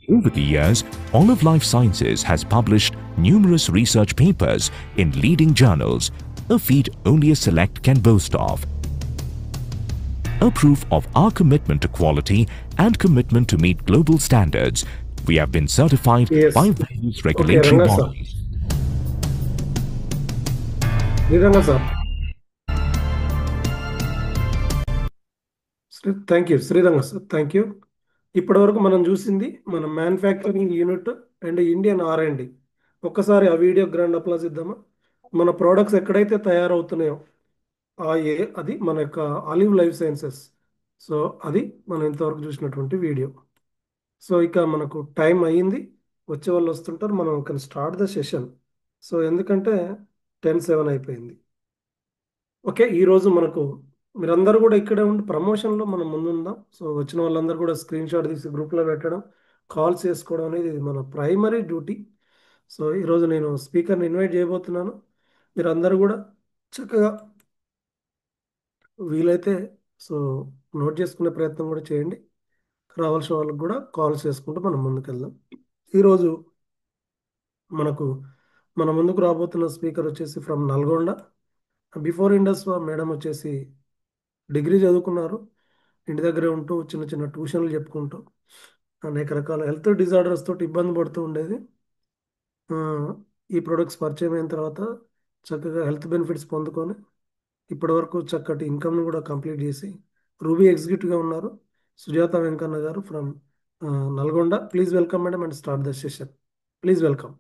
Over the years, Olive Life Sciences has published numerous research papers in leading journals, a feat only a select can boast of. A proof of our commitment to quality and commitment to meet global standards, we have been certified Yes. by various Okay, regulatory Ranga sir. bodies. Niranga sir. Thank you Sriranga sir, thank you. ఇప్పటివరకు మనం చూసింది మన manufacturing unit and Indian R&D. ఒక్కసారి ఆ video grand applause ఇద్దామా? మన products ఎక్కడైతే తయారవుతున్నాయో అది మన యొక్క ఆలివ్ లైఫ్ సైన్సెస్. సో అది మనం ఇంతవరకు చూసినటువంటి వీడియో. సో ఇక మనకు టైం అయ్యింది, వచ్చే వాళ్ళు వస్తుంటారు, మనం can start the session. So ఎందుకంటే 10:07 అయిపోయింది. ఓకే, ఈరోజు మనకు మీరందరూ కూడా ఇక్కడే ఉండి ప్రమోషన్లో మనం ముందుందాం. సో వచ్చిన వాళ్ళందరూ కూడా స్క్రీన్ షాట్ తీసి గ్రూప్లో పెట్టడం, కాల్స్ చేసుకోవడం అనేది ఇది మన ప్రైమరీ డ్యూటీ. సో ఈరోజు నేను స్పీకర్ని ఇన్వైట్ చేయబోతున్నాను. మీరందరూ కూడా చక్కగా వీలైతే సో నోట్ చేసుకునే ప్రయత్నం కూడా చేయండి. రావాల్సిన వాళ్ళకి కూడా కాల్స్ చేసుకుంటూ మనం ముందుకెళ్దాం. ఈరోజు మనకు మన ముందుకు రాబోతున్న స్పీకర్ వచ్చేసి from Nalgonda. Before Indus madam వచ్చేసి డిగ్రీ చదువుకున్నారు. ఇంటి దగ్గరే ఉంటూ చిన్న చిన్న ట్యూషన్లు చెప్పుకుంటూ అనేక రకాల హెల్త్ డిజార్డర్స్ తోటి ఇబ్బంది పడుతూ ఉండేది. ఆ, ఈ ప్రొడక్ట్స్ పరిచయం అయిన తర్వాత చక్కగా హెల్త్ బెనిఫిట్స్ పొందుకొని ఇప్పటివరకు చక్కటి ఇన్కమ్ను కూడా కంప్లీట్ చేసి రూబీ ఎగ్జిక్యూటివ్గా ఉన్నారు. సుజాత వెంకన్న గారు from Nalgonda. Please welcome madam and start the session. Please welcome.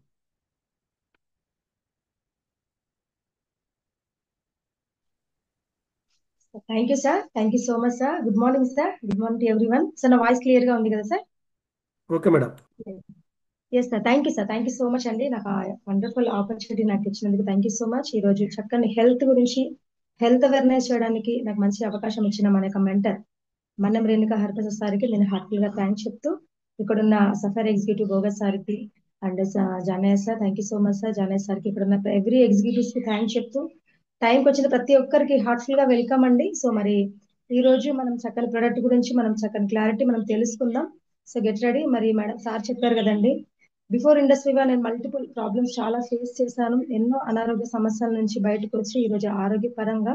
Thank you sir, thank you so much sir. Good morning sir, good morning to everyone. Sir నా వాయిస్ క్లియర్ గా ఉంది కదా sir? Okay madam. Yes sir, thank you sir, thank you so much అండి. నాకు wonderful opportunity నాకు ఇచ్చినందుకు thank you so much. ఈ రోజు చక్కని హెల్త్ గురించి హెల్త్ అవేర్నెస్ చేయడానికి నాకు మంచి అవకాశం ఇచ్చిన మన యొక్క మెంటర్ మన్నం రేణుక హరిప్రసాద్ సార్కి నేను హార్ట్ఫుల్ గా థ్యాంక్స్ చెప్తూ, ఇక్కడున్న సఫర్ ఎగ్జిక్యూటివ్ బోగస్ సార్కి అండ్ Janaiah sir, thank you so much sir. Janaiah సార్కి, ఇక్కడున్న ఎవ్రీ ఎగ్జిక్యూటివ్స్ కి థ్యాంక్స్ చెప్తూ, టైంకి వచ్చిన ప్రతి ఒక్కరికి హార్ట్ఫుల్ గా వెల్కమ్ అండి. సో మరి ఈ రోజు మనం చక్కని ప్రొడక్ట్ గురించి మనం చక్కని క్లారిటీ మనం తెలుసుకుందాం. So get ready. మరి మేడం సార్ చెప్పారు కదండి, బిఫోర్ ఇండస్ట్రీగా నేను మల్టిపుల్ ప్రాబ్లమ్స్ చాలా ఫేస్ చేశాను. ఎన్నో అనారోగ్య సమస్యల నుంచి బయటకు వచ్చి ఈ రోజు ఆరోగ్యపరంగా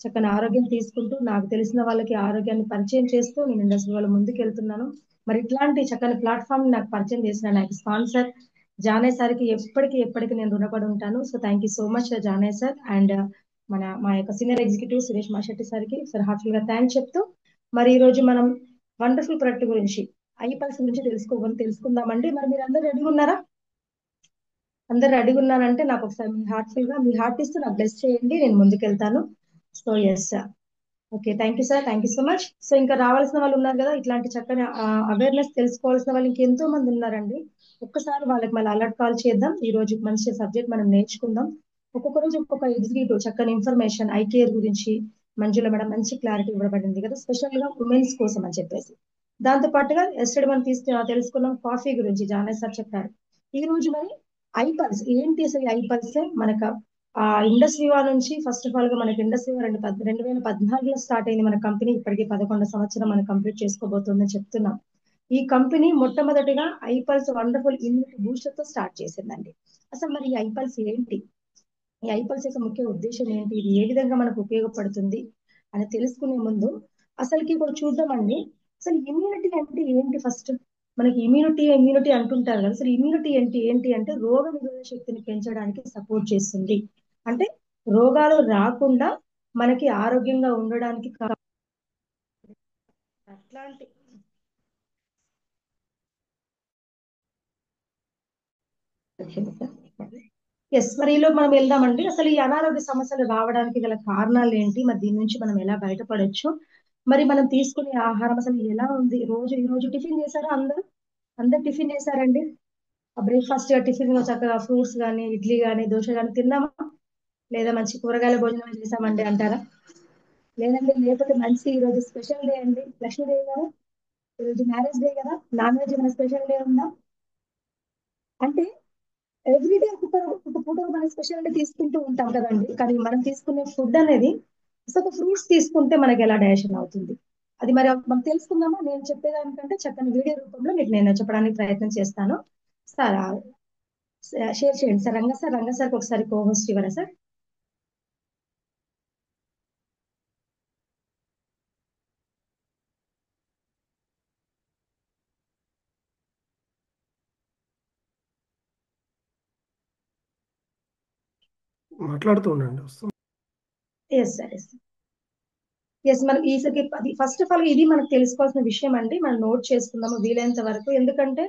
చక్కని ఆరోగ్యం తీసుకుంటూ నాకు తెలిసిన వాళ్ళకి ఆరోగ్యాన్ని పరిచయం చేస్తూ నేను ఇండస్ట్రీ వాళ్ళ ముందుకు వెళ్తున్నాను. మరి ఇట్లాంటి చక్కని ప్లాట్ఫామ్ నాకు పరిచయం చేసిన నాకు స్పాన్సర్ జానయ్య సార్కి ఎప్పటికీ నేను రుణపడి ఉంటాను. So thank you so much Janaiah sir. And మా యొక్క సీనియర్ ఎగ్జిక్యూటివ్ సురేష్ మాషెట్టి సార్కి సార్ హార్ట్ఫుల్ గా థ్యాంక్స్ చెప్తూ, మరి ఈ రోజు మనం వండర్ఫుల్ ప్రొడక్ట్ గురించి ఐపల్స్ గురించి తెలుసుకుందామండి. మరి మీరు అందరు రెడీగా ఉన్నారా? అందరు రెడీగా ఉన్నారంటే నాకు ఒకసారి మీ హార్ట్ఫుల్ గా మీ హార్ట్ ఇస్తూ నాకు బ్లెస్ చేయండి, నేను ముందుకెళ్తాను. So yes sir. Okay, thank you sir, thank you so much. So ఇంకా రావాల్సిన వాళ్ళు ఉన్నారు కదా, ఇట్లాంటి చక్కని అవేర్నెస్ తెలుసుకోవాల్సిన వాళ్ళు ఇంకెంతో మంది ఉన్నారండి. ఒక్కసారి వాళ్ళకి మళ్ళీ అలర్ట్ కాల్ చేద్దాం. ఈ రోజు మంచి సబ్జెక్ట్ మనం నేర్చుకుందాం. ఒక్కొక్క రోజు ఒక్కొక్క ఎగ్జిక్యూటివ్ చక్కని ఇన్ఫర్మేషన్ ఐ కేర్ గురించి మంజుల మేడం మంచి క్లారిటీ ఇవ్వబడింది కదా, స్పెషల్ గా ఉమెన్స్ కోసం అని చెప్పేసి. దాంతో పాటుగా ఎస్టర్డే మనం తెలుసుకున్నాం కాఫీ గురించి జానయ్య సార్ చెప్పారు. ఈ రోజు మరి ఐపల్స్ ఏంటి అసలు? ఐపల్స్ మనకు ఆ ఇండస్ట్రీ నుంచి ఫస్ట్ ఆఫ్ ఆల్ గా మనకి ఇండస్ట్రీ 2014లో స్టార్ట్ అయింది మన కంపెనీ. ఇప్పటికి 11 సంవత్సరం మనం కంప్లీట్ చేసుకోబోతుందని చెప్తున్నాం. ఈ కంపెనీ మొట్టమొదటిగా ఐపల్స్ వండర్ఫుల్ ఇమ్యూనిటీ బూస్టర్ తో స్టార్ట్ చేసిందండి. అసలు మరి ఈ ఐపల్స్ ఏంటి, ఈ ఐపల్స్ యొక్క ముఖ్య ఉద్దేశం ఏంటి, ఇది ఏ విధంగా మనకు ఉపయోగపడుతుంది అని తెలుసుకునే ముందు అసలుకి ఇప్పుడు చూద్దామండి, అసలు ఇమ్యూనిటీ అంటే ఏంటి ఫస్ట్. మనకి ఇమ్యూనిటీ అంటుంటారు కదా, అసలు ఇమ్యూనిటీ ఏంటి అంటే రోగ నిరోధక శక్తిని పెంచడానికి సపోర్ట్ చేస్తుంది. అంటే రోగాలు రాకుండా మనకి ఆరోగ్యంగా ఉండడానికి అట్లాంటి ఎస్. మరి ఈలో మనం వెళ్దామండి, అసలు ఈ అనారోగ్య సమస్యలు రావడానికి గల కారణాలు ఏంటి, మరి దీని నుంచి మనం ఎలా బయటపడొచ్చు, మరి మనం తీసుకునే ఆహారం అసలు ఎలా ఉంది. ఈ రోజు టిఫిన్ చేశారా? అందరు టిఫిన్ చేశారండి? బ్రేక్ఫాస్ట్ టిఫిన్ చక్కగా ఫ్రూట్స్ కానీ ఇడ్లీ కానీ దోశ కానీ తిన్నామా? లేదా మంచి కూరగాయల భోజనం చేసామండి అంటారా? లేదండి, లేకపోతే మంచి ఈ రోజు స్పెషల్ డే అండి, లక్ష్మీదేవి గారు ఈరోజు మ్యారేజ్ డే కదా, నాన్ వెజ్ మన స్పెషల్ డే ఉందా అంటే ఎవ్రీడే ఒక పూట మనం స్పెషల్ డే తీసుకుంటూ ఉంటాం కదండి. కానీ మనం తీసుకునే ఫుడ్ అనేది అసలు ఫ్రూట్స్ తీసుకుంటే మనకి ఎలా డైజెషన్ అవుతుంది, అది మరి మనం తెలుసుకుందామా? నేను చెప్పేదానికంటే చక్కని వీడియో రూపంలో మీకు నేను చెప్పడానికి ప్రయత్నం చేస్తాను. సార్ షేర్ చేయండి సార్. రంగ సార్కి ఒకసారి కోహోస్ట్ ఇవ్వరా సార్? మాట్లాడుతూ ఉండండి, వస్తుంది. Yes sir, yes. ఎస్, మనం ఈసారి అది ఫస్ట్ ఆఫ్ ఆల్ ఇది మనకు తెలుసుకోవాల్సిన విషయం అండి. మనం నోట్ చేసుకుందాము వీలైనంత వరకు. ఎందుకంటే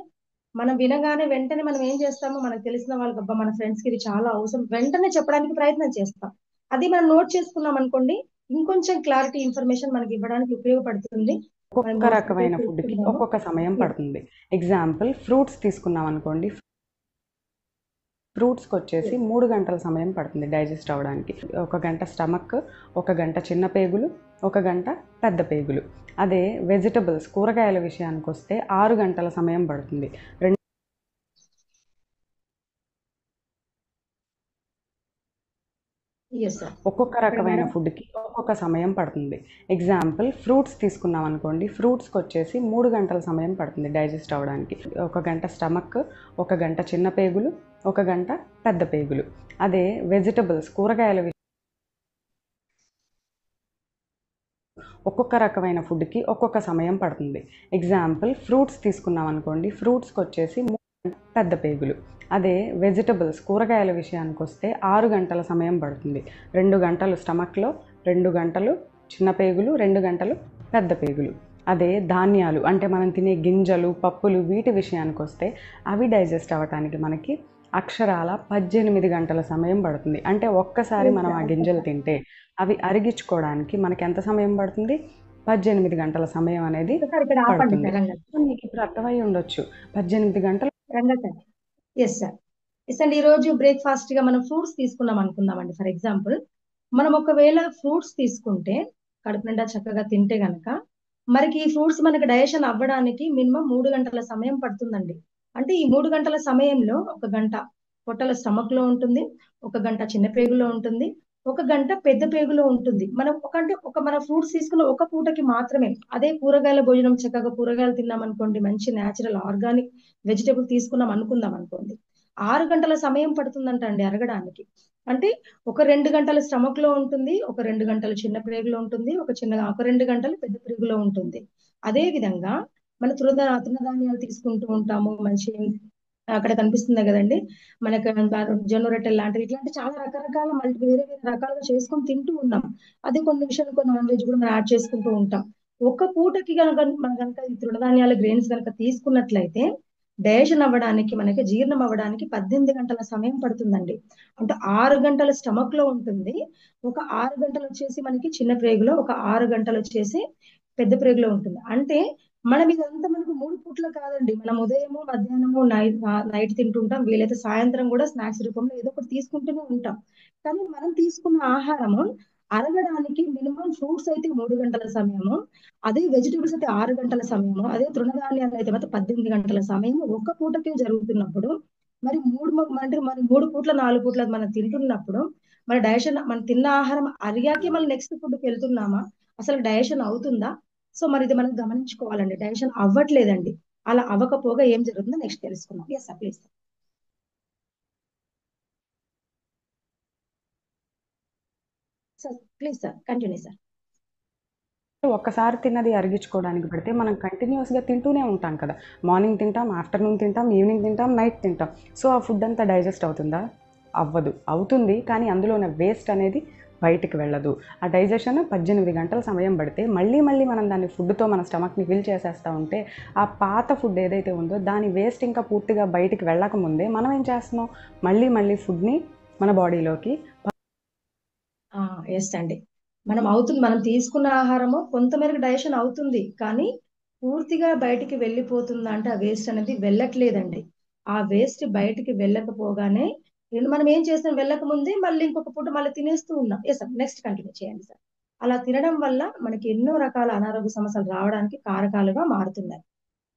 మనం వినగానే వెంటనే మనం ఏం చేస్తామో మనకు తెలిసిన వాళ్ళకి, అబ్బా మన ఫ్రెండ్స్ కి ఇది చాలా అవసరం, వెంటనే చెప్పడానికి ప్రయత్నం చేస్తాం. అది మనం నోట్ చేసుకున్నాం అనుకోండి, ఇంకొంచెం క్లారిటీ ఇన్ఫర్మేషన్ మనకి ఇవ్వడానికి ఉపయోగపడుతుంది. ఒక్కొక్క రకమైన ఫుడ్కి ఒక్కొక్క సమయం పడుతుంది. ఎగ్జాంపుల్ ఫ్రూట్స్ తీసుకున్నాం అనుకోండి, ఫ్రూట్స్కి వచ్చేసి 3 గంటల సమయం పడుతుంది డైజెస్ట్ అవ్వడానికి. 1 గంట స్టమక్, 1 గంట చిన్న పేగులు, 1 గంట పెద్ద పేగులు. అదే వెజిటబుల్స్ కూరగాయల విషయానికి వస్తే 6 గంటల సమయం పడుతుంది. ఒక్కొక్క రకమైన ఫుడ్కి ఒక్కొక్క సమయం పడుతుంది. ఎగ్జాంపుల్ ఫ్రూట్స్ తీసుకున్నాం అనుకోండి, ఫ్రూట్స్కి వచ్చేసి 3 గంటల సమయం పడుతుంది డైజెస్ట్ అవ్వడానికి. 1 గంట స్టమక్, 1 గంట చిన్న పేగులు, 1 గంట పెద్ద పేగులు. అదే వెజిటబుల్స్ కూరగాయల ఒక్కొక్క రకమైన ఫుడ్కి ఒక్కొక్క సమయం పడుతుంది. ఎగ్జాంపుల్ ఫ్రూట్స్ తీసుకున్నాం అనుకోండి, ఫ్రూట్స్కి వచ్చేసి 3 గంట పెద్ద పేగులు. అదే వెజిటబుల్స్ కూరగాయల విషయానికి వస్తే 6 గంటల సమయం పడుతుంది. 2 గంటలు స్టమక్లో, 2 గంటలు చిన్న పేగులు, 2 గంటలు పెద్ద పేగులు. అదే ధాన్యాలు అంటే మనం తినే గింజలు, పప్పులు, వీటి విషయానికి వస్తే అవి డైజెస్ట్ అవ్వటానికి మనకి అక్షరాల 18 గంటల సమయం పడుతుంది. అంటే ఒక్కసారి మనం ఆ గింజలు తింటే అవి అరిగించుకోవడానికి మనకి ఎంత సమయం పడుతుంది? 18 గంటల సమయం అనేది పడుతుంది. మీకు ఇప్పుడు అర్థమై ఉండొచ్చు 18 గంటలు. ఎస్ సార్, ఎస్ అండి. ఈరోజు బ్రేక్ఫాస్ట్ గా మనం ఫ్రూట్స్ తీసుకున్నాం అనుకుందామండి. ఫర్ ఎగ్జాంపుల్ మనం ఒకవేళ ఫ్రూట్స్ తీసుకుంటే కడుపు నిండా చక్కగా తింటే గనక మనకి ఈ ఫ్రూట్స్ మనకి డైజెషన్ అవ్వడానికి మినిమం 3 గంటల సమయం పడుతుందండి. అంటే ఈ 3 గంటల సమయంలో 1 గంట పొట్టల స్టమక్ లో ఉంటుంది, 1 గంట చిన్న పేగులో ఉంటుంది, 1 గంట పెద్ద పేగులో ఉంటుంది. మనం మన ఫ్రూట్స్ తీసుకున్న ఒక పూటకి మాత్రమే. అదే కూరగాయల భోజనం చక్కగా కూరగాయలు తిన్నాం అనుకోండి, మంచి న్యాచురల్ ఆర్గానిక్ వెజిటేబుల్ తీసుకున్నాం అనుకుందాం అనుకోండి, 6 గంటల సమయం పడుతుందంట అండి అరగడానికి. అంటే ఒక 2 గంటల స్టమక్ లో ఉంటుంది, ఒక 2 గంటలు చిన్న ప్రేగులో ఉంటుంది, ఒక 2 గంటలు పెద్ద ప్రేగులో ఉంటుంది. అదే విధంగా మన తృణధాన్యాలు తీసుకుంటూ ఉంటాము. మంచి అక్కడ కనిపిస్తుంది కదండి మనకు జొన్న రొట్టెలు లాంటివి, ఇట్లాంటి చాలా రకరకాల వేరే వేరే రకాలుగా చేసుకొని తింటూ ఉన్నాం. అదే కొన్ని విషయాలు నాన్ వెజ్ కూడా మనం యాడ్ చేసుకుంటూ ఉంటాం. ఒక్క పూటకి కనుక ఈ తృణధాన్యాల గ్రెయిన్స్ కనుక తీసుకున్నట్లయితే డైజెషన్ అవ్వడానికి, మనకి జీర్ణం అవ్వడానికి 18 గంటల సమయం పడుతుందండి. అంటే 6 గంటల స్టమక్ లో ఉంటుంది, ఒక 6 గంటలు వచ్చేసి మనకి చిన్న ప్రేగులో, ఒక 6 గంటలు వచ్చేసి పెద్ద ప్రేగులో ఉంటుంది. అంటే మనం ఇదంతా మనకు 3 పూట్ల కాదండి. మనం ఉదయము, మధ్యాహ్నము, నైట్ తింటుంటాం. వీలైతే సాయంత్రం కూడా స్నాక్స్ రూపంలో ఏదో ఒకటి తీసుకుంటూనే ఉంటాం. కానీ మనం తీసుకున్న ఆహారము అరగడానికి మినిమం ఫ్రూట్స్ అయితే 3 గంటల సమయము, అదే వెజిటబుల్స్ అయితే 6 గంటల సమయము, అదే తృణధాన్యాలు అయితే మాత్రం 18 గంటల సమయం ఒక్క పూటకే జరుగుతున్నప్పుడు, మరి అంటే మరి 3 పూట్ల 4 పూట్ల మనం తింటున్నప్పుడు మన డైజెషన్, మనం తిన్న ఆహారం అరిగాకే మళ్ళీ నెక్స్ట్ ఫుడ్కి వెళ్తున్నామా? అసలు డైజెషన్ అవుతుందా? సో మరి ఇది మనం గమనించుకోవాలండి. డైజెషన్ అవ్వట్లేదండి. అలా అవ్వకపోగా ఏం జరుగుతుందో నెక్స్ట్ తెలుసుకుందాం. Yes sir, please. Sir please sir, continue sir. ఒక్కసారి తిన్నది అరిగించుకోవడానికి పెడితే మనం కంటిన్యూస్గా తింటూనే ఉంటాం కదా. మార్నింగ్ తింటాం, ఆఫ్టర్నూన్ తింటాం, ఈవినింగ్ తింటాం, నైట్ తింటాం. సో ఆ ఫుడ్ అంతా డైజెస్ట్ అవుతుందా? అవ్వదు. అవుతుంది, కానీ అందులో ఉన్న వేస్ట్ అనేది బయటికి వెళ్ళదు. ఆ డైజెషన్ 18 గంటల సమయం పడితే మళ్ళీ మనం దాన్ని ఫుడ్తో మన స్టమక్ని ఫిల్ చేసేస్తూ ఉంటే ఆ పాత ఫుడ్ ఏదైతే ఉందో దాని వేస్ట్ ఇంకా పూర్తిగా బయటికి వెళ్ళకముందే మనం ఏం చేస్తున్నాం? మళ్ళీ ఫుడ్ని మన బాడీలోకి. ఎస్ అండి, మనం తీసుకున్న ఆహారము కొంతమేరకు డైజెషన్ అవుతుంది, కానీ పూర్తిగా బయటికి వెళ్ళిపోతుందా అంటే ఆ వేస్ట్ అనేది వెళ్ళట్లేదండి. ఆ వేస్ట్ బయటికి వెళ్ళకపోగానే మనం ఏం చేస్తాం? వెళ్ళక ముందే మళ్ళీ ఇంకొక పూట మళ్ళీ తినేస్తూ ఉన్నాం. ఎస్ సార్, నెక్స్ట్ కంటిన్యూ చేయండి సార్. అలా తినడం వల్ల మనకి ఎన్నో రకాల అనారోగ్య సమస్యలు రావడానికి కారకాలుగా మారుతున్నాయి.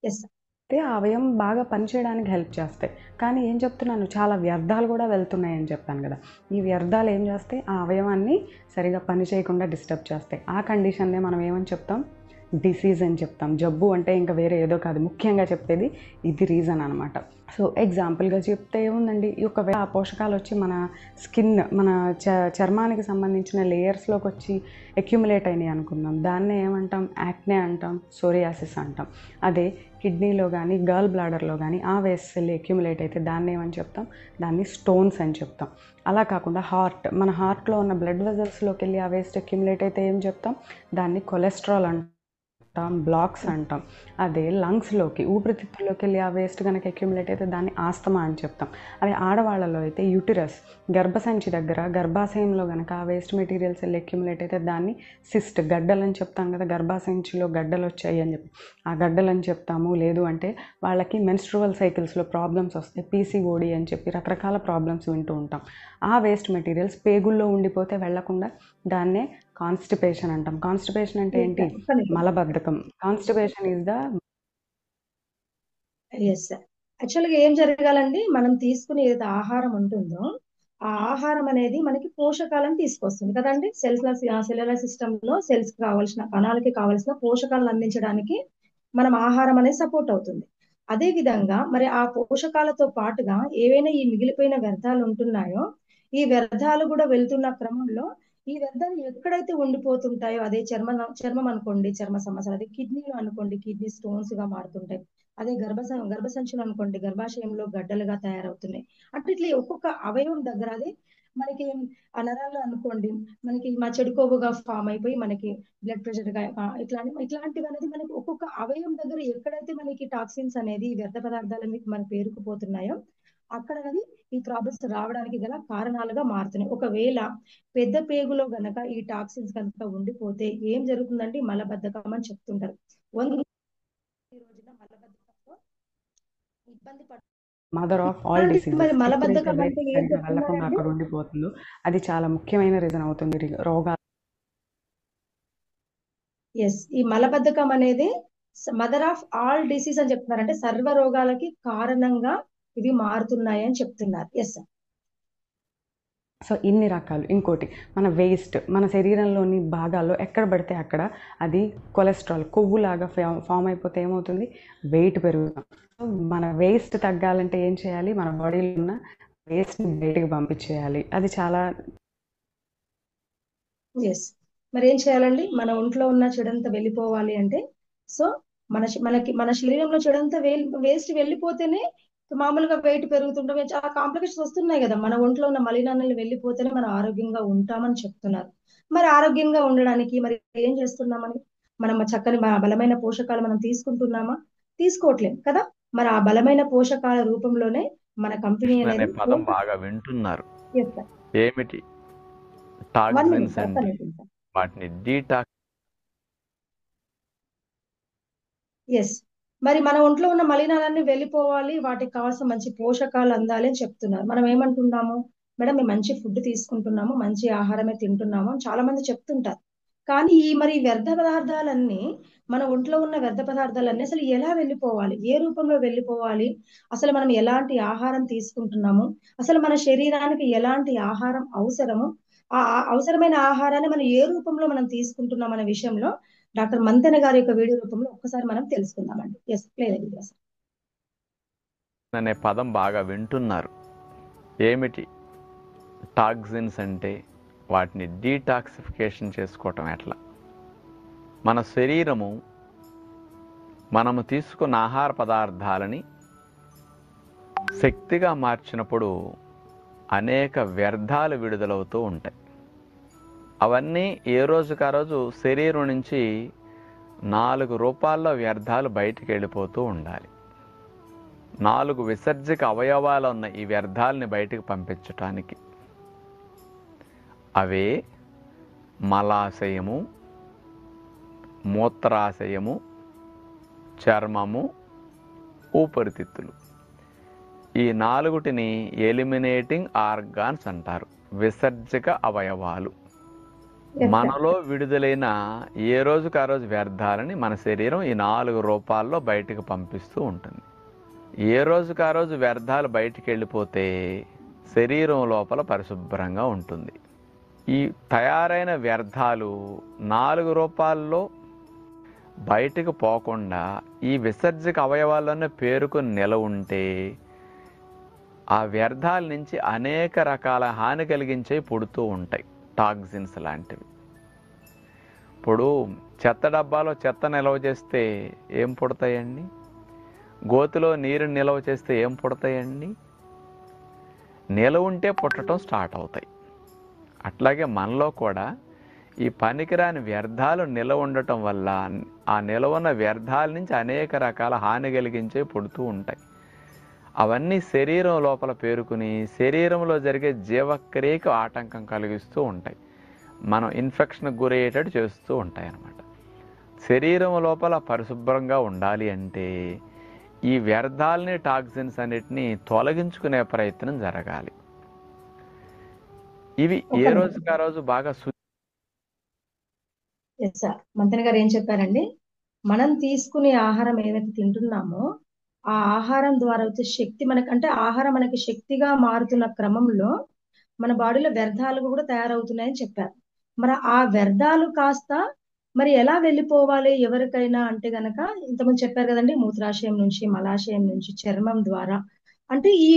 Yes sir. ఆ అవయం బాగా పనిచేయడానికి హెల్ప్ చేస్తాయి. కానీ ఏం చెప్తున్నాను, చాలా వ్యర్థాలు కూడా వెళ్తున్నాయని చెప్పాను కదా. ఈ వ్యర్థాలు ఏం చేస్తాయి? ఆ అవయవాన్ని సరిగా పని చేయకుండా డిస్టర్బ్ చేస్తాయి. ఆ కండిషన్నే మనం ఏమని చెప్తాం? డిసీజ్ అని చెప్తాం. జబ్బు అంటే ఇంకా వేరే ఏదో కాదు, ముఖ్యంగా చెప్పేది ఇది రీజన్ అనమాట. సో ఎగ్జాంపుల్గా చెప్తే ఏముందండి, ఒకవేళ ఆ పోషకాలు వచ్చి మన స్కిన్, మన చర్మానికి సంబంధించిన లేయర్స్లోకి వచ్చి అక్యుములేట్ అయినాయి అనుకుందాం, దాన్నే ఏమంటాం, యాక్నే అంటాం, సోరియాసిస్ అంటాం. అదే కిడ్నీలో కానీ గర్ల్ బ్లాడర్లో కానీ ఆ వేస్ట్ సెల్ అక్యుములేట్ అయితే దాన్ని ఏమని చెప్తాం, దాన్ని స్టోన్స్ అని చెప్తాం. అలా కాకుండా మన హార్ట్లో ఉన్న బ్లడ్ వెజల్స్లోకి వెళ్ళి ఆ వేస్ట్ అక్యుములేట్ అయితే ఏం చెప్తాం, దాన్ని కొలెస్ట్రాల్ అంటాం, బ్లాక్స్ అంటాం. అదే లంగ్స్లోకి, ఊపిరితిత్తుల్లోకి వెళ్ళి ఆ వేస్ట్ కనుక అక్యుములేట్ అయితే దాన్ని ఆస్తమా అని చెప్తాం. అదే ఆడవాళ్ళలో అయితే యూటిరస్, గర్భసంచి దగ్గర గర్భాశయంలో కనుక ఆ వేస్ట్ మెటీరియల్స్ వెళ్ళి అక్యుములేట్ అయితే దాన్ని సిస్ట్, గడ్డలు అని చెప్తాం కదా, గర్భాశయంలో గడ్డలు వచ్చాయి అని చెప్పి ఆ గడ్డలు అని చెప్తాము. లేదు అంటే వాళ్ళకి మెన్స్ట్రువల్ సైకిల్స్లో ప్రాబ్లమ్స్ వస్తాయి, పీసీఓడి అని చెప్పి రకరకాల ప్రాబ్లమ్స్ వింటూ ఉంటాం. ఆ వేస్ట్ మెటీరియల్స్ పేగుల్లో ఉండిపోతే వెళ్లకుండా దాన్నే కాన్స్టిపేషన్ అంటాం. కాన్స్టిపేషన్ అంటే ఏంటి, మలబద్ధకం. Constipation is the yes sir. యాక్చువల్గా ఏం జరగాలండి, మనం తీసుకునే ఏదైతే ఆహారం ఉంటుందో ఆ ఆహారం అనేది మనకి పోషకాలను తీసుకొస్తుంది కదండి. సెల్యులర్ సిస్టమ్ లో సెల్స్ కి కావాల్సిన, కణాలకి కావాల్సిన పోషకాలను అందించడానికి మనం ఆహారం అనేది సపోర్ట్ అవుతుంది. అదే విధంగా మరి ఆ పోషకాలతో పాటుగా ఏవైనా ఈ మిగిలిపోయిన వ్యర్థాలు ఉంటున్నాయో, ఈ వ్యర్థాలు కూడా వెళ్తున్న క్రమంలో ఈ వ్యర్థాలు ఎక్కడైతే ఉండిపోతుంటాయో, అదే చర్మం అనుకోండి చర్మ సమస్యలు, అదే కిడ్నీలు అనుకోండి కిడ్నీ స్టోన్స్ గా మారుతుంటాయి, అదే గర్భసంచులు అనుకోండి గర్భాశయంలో గడ్డలుగా తయారవుతున్నాయి. అంటే ఇట్లా ఒక్కొక్క అవయవం దగ్గర, అదే మనకి ఆ నరాలు అనుకోండి మనకి మా చెడు కొవ్వుగా ఫామ్ అయిపోయి మనకి బ్లడ్ ప్రెషర్ గా ఇట్లాంటివి అనేది మనకి ఒక్కొక్క అవయవం దగ్గర ఎక్కడైతే మనకి టాక్సిన్స్ అనేది వ్యర్థ పదార్థాలు అనేది మన పేరుకుపోతున్నాయో అక్కడ అనేది ఈ ప్రాబ్లమ్స్ రావడానికి గల కారణాలుగా మారుతున్నాయి. ఒకవేళ పెద్ద పేగులో గనక ఈ టాక్సిన్స్ కనుక ఉండిపోతే ఏం జరుగుతుందంటే మలబద్ధకం అని చెప్తుంటారు. ఈ రోజున మలబద్ధకంతో ఇబ్బంది మదర్ ఆఫ్ ఆల్ డిసీజెస్. మరి ఎప్పుడైతే మలబద్ధకం వేస్ట్ అంటే ఏం సరిగ్గా వెళ్లకుండా చెప్తున్నారండి? అక్కడ ఉండిపోతుందో అది చాలా ముఖ్యమైన రీజన్ అవుతుంది రోగాలు. ఎస్, ఈ మలబద్ధకం అనేది మదర్ ఆఫ్ ఆల్ డిసీజ్ అని చెప్తున్నారు, అంటే సర్వ రోగాలకి కారణంగా ఇవి మారుతున్నాయి అని చెప్తున్నారు. Yes sir. సో ఇన్ని రకాలు. ఇంకోటి మన వేస్ట్, మన శరీరంలోని భాగాల్లో ఎక్కడ పడితే అక్కడ అది కొలెస్ట్రాల్, కొవ్వులాగా ఫామ్ అయిపోతే ఏమవుతుంది, వెయిట్ పెరుగుతాం. సో మన వేస్ట్ తగ్గాలంటే ఏం చేయాలి, మన బాడీలో ఉన్న వేస్ట్ని బయటకు పంపించేయాలి. అది చాలా ఎస్, మరి ఏం చేయాలండి, మన ఒంట్లో ఉన్న చెడంతా వెళ్ళిపోవాలి అంటే, సో మన శరీరంలో చెడంతా వేస్ట్ వెళ్ళిపోతేనే మామూలుగా వెయిట్ పెరుగుతుంటాం, చాలా కాంప్లికేషన్స్ వస్తున్నాయి కదా. మన ఒంట్లో ఉన్న మలినాన్ని వెళ్ళిపోతేనే మనం ఆరోగ్యంగా ఉంటామని చెప్తున్నారు. మరి ఆరోగ్యంగా ఉండడానికి మరి ఏం చేస్తున్నామని, మనం చక్కని బలమైన పోషకాలు మనం తీసుకుంటున్నామా, తీసుకోవట్లేదు కదా. మరి ఆ బలమైన పోషకాల రూపంలోనే మన కంపెనీ అనే అనేది పదం బాగా వింటున్నారు. Yes sir. ఏమిటి 1 టాక్సిన్స్ minute సార్, అంటే? 1 minute సార్. వాటిని డీటాక్స్ ఎస్, మరి మన ఒంట్లో ఉన్న మలినాలన్నీ వెళ్ళిపోవాలి, వాటికి కావాల్సిన మంచి పోషకాలు అందాలి అని చెప్తున్నారు. మనం ఏమంటున్నాము, మేడం మేము మంచి ఫుడ్ తీసుకుంటున్నాము, మంచి ఆహారమే తింటున్నాము అని చాలా మంది చెప్తుంటారు. కానీ మరి వ్యర్థ పదార్థాలన్నీ, మన ఒంట్లో ఉన్న వ్యర్థ పదార్థాలన్నీ అసలు ఎలా వెళ్ళిపోవాలి, ఏ రూపంలో వెళ్ళిపోవాలి, అసలు మనం ఎలాంటి ఆహారం తీసుకుంటున్నాము, అసలు మన శరీరానికి ఎలాంటి ఆహారం అవసరము, అవసరమైన ఆహారాన్ని మనం ఏ రూపంలో మనం తీసుకుంటున్నాం అనే విషయంలో డాక్టర్ మంతెన గారి యొక్క వీడియో రూపంలో ఒక్కసారి మనం తెలుసుకుందామండి. Yes, play video sir. అనే పదం బాగా వింటున్నారు. ఏమిటి టాక్సిన్స్ అంటే? వాటిని డీటాక్సిఫికేషన్ చేసుకోవటం ఎట్లా? మన శరీరము మనము తీసుకున్న ఆహార పదార్థాలని శక్తిగా మార్చినప్పుడు అనేక వ్యర్థాలు విడుదలవుతూ ఉంటాయి. అవన్నీ ఏ రోజుకు ఆ రోజు శరీరం నుంచి 4 రూపాల్లో వ్యర్థాలు బయటికి వెళ్ళిపోతూ ఉండాలి. 4 విసర్జక అవయవాలు ఉన్న ఈ వ్యర్థాలని బయటికి పంపించటానికి అవే మలాశయము, మూత్రాశయము, చర్మము, ఊపిరితిత్తులు. ఈ 4టిని ఎలిమినేటింగ్ ఆర్గాన్స్ అంటారు, విసర్జక అవయవాలు. మనలో విడుదలైన ఏ రోజుకు ఆ రోజు వ్యర్థాలని మన శరీరం ఈ 4 రూపాల్లో బయటికి పంపిస్తూ ఉంటుంది. ఏ రోజుకు ఆ రోజు వ్యర్థాలు బయటికి వెళ్ళిపోతే శరీరం లోపల పరిశుభ్రంగా ఉంటుంది. ఈ తయారైన వ్యర్థాలు 4 రూపాల్లో బయటకు పోకుండా ఈ విసర్జక అవయవాల్లోనే పేరుకుని నిలవ ఉంటే ఆ వ్యర్థాల నుంచి అనేక రకాల హాని కలిగించేవి పుడుతూ ఉంటాయి, టాక్సిన్స్ లాంటివి. ఇప్పుడు చెత్త డబ్బాలో చెత్త నిల్వ చేస్తే ఏం పుడతాయండి? గోతిలో నీరు నిల్వ చేస్తే ఏం పుడతాయండి? నిలవ ఉంటే పుట్టడం స్టార్ట్ అవుతాయి. అట్లాగే మనలో కూడా ఈ పనికిరాని వ్యర్థాలు నిలవ ఉండటం వల్ల ఆ నిలవ ఉన్న వ్యర్థాల నుంచి అనేక రకాల హాని కలిగించే పుడుతూ ఉంటాయి. అవన్నీ శరీరం లోపల పేరుకుని శరీరంలో జరిగే జీవక్రియకు ఆటంకం కలిగిస్తూ ఉంటాయి, మనం ఇన్ఫెక్షన్కి గురయ్యేటట్టు చేస్తూ ఉంటాయి అన్నమాట. శరీరం లోపల పరిశుభ్రంగా ఉండాలి అంటే ఈ వ్యర్థాలని, టాక్సిన్స్ అన్నిటినీ తొలగించుకునే ప్రయత్నం జరగాలి. ఇవి ఏ రోజుకి ఆ రోజు బాగా ఎస్ సార్, మంతెన గారు ఏం చెప్పారండి? మనం తీసుకునే ఆహారం ఏదైతే తింటున్నామో ఆ ఆహారం ద్వారా వచ్చే శక్తి అంటే ఆహారం మనకి శక్తిగా మారుతున్న క్రమంలో మన బాడీలో వ్యర్థాలు కూడా తయారవుతున్నాయని చెప్పారు. మరి ఆ వ్యర్థాలు కాస్త మరి ఎలా వెళ్ళిపోవాలి ఎవరికైనా అంటే గనక, ఇంతకుముందు చెప్పారు కదండి, మూత్రాశయం నుంచి, మలాశయం నుంచి, చర్మం ద్వారా, అంటే ఈ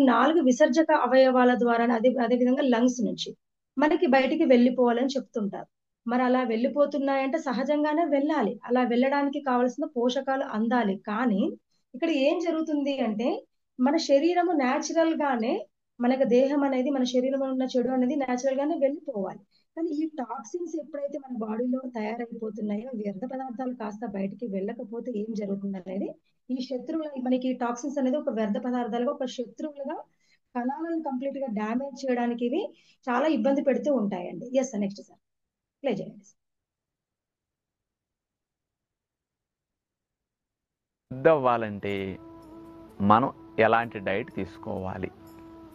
4 విసర్జక అవయవాల ద్వారా, అదే విధంగా లంగ్స్ నుంచి మనకి బయటికి వెళ్ళిపోవాలని చెప్తుంటారు. మరి అలా వెళ్ళిపోతున్నాయంటే సహజంగానే వెళ్ళాలి, అలా వెళ్ళడానికి కావాల్సిన పోషకాలు అందాలి. కానీ ఇక్కడ ఏం జరుగుతుంది అంటే మన శరీరము న్యాచురల్ గానే, మనకు దేహం అనేది, మన శరీరంలో ఉన్న చెడు అనేది న్యాచురల్ గానే వెళ్ళిపోవాలి. కానీ ఈ టాక్సిన్స్ ఎప్పుడైతే మన బాడీలో తయారైపోతున్నాయో, వ్యర్థ పదార్థాలు కాస్త బయటికి వెళ్ళకపోతే ఏం జరుగుతుంది అనేది, ఈ శత్రువులు, మనకి టాక్సిన్స్ అనేది ఒక వ్యర్థ పదార్థాలుగా, ఒక శత్రువులుగా కణాలను కంప్లీట్ గా డ్యామేజ్ చేయడానికి ఇవి చాలా ఇబ్బంది పెడుతూ ఉంటాయండి. Yes sir, next sir play చేయండి. అవ్వాలంటే మనం ఎలాంటి డైట్ తీసుకోవాలి?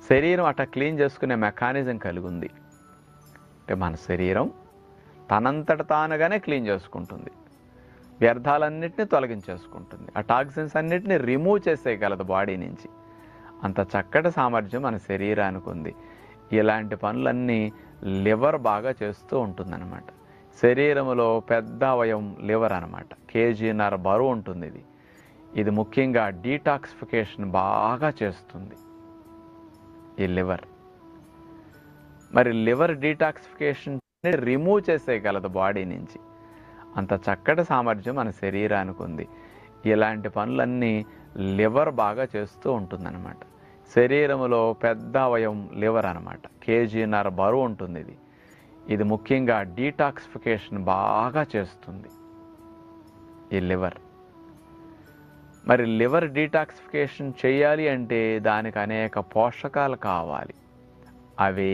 శరీరం అట్లా క్లీన్ చేసుకునే మెకానిజం కలిగి ఉంది. అంటే మన శరీరం తనంతట తానుగానే క్లీన్ చేసుకుంటుంది, వ్యర్థాలన్నింటినీ తొలగించేసుకుంటుంది, ఆ టాక్సిన్స్ అన్నిటిని రిమూవ్ చేసేయగలదు బాడీ నుంచి. అంత చక్కటి సామర్థ్యం మన శరీరానికి ఉంది. ఇలాంటి పనులన్నీ లివర్ బాగా చేస్తూ ఉంటుందన్నమాట. శరీరంలో పెద్ద అవయవం లివర్ అనమాట, కేజీన్నర బరువు ఉంటుంది. ఇది ముఖ్యంగా డీటాక్సిఫికేషన్ బాగా చేస్తుంది ఈ లివర్. మరి లివర్ డీటాక్సిఫికేషన్ రిమూవ్ చేసేయగలదు బాడీ నుంచి. అంత చక్కటి సామర్థ్యం మన శరీరానికి ఉంది. ఇలాంటి పనులన్నీ లివర్ బాగా చేస్తూ ఉంటుందన్నమాట. శరీరంలో పెద్ద అవయవం లివర్ అనమాట, కేజీన్నర బరువు ఉంటుంది. ఇది ముఖ్యంగా డీటాక్సిఫికేషన్ బాగా చేస్తుంది ఈ లివర్. మరి లివర్ డీటాక్సిఫికేషన్ చేయాలి అంటే దానికి అనేక పోషకాలు కావాలి. అవి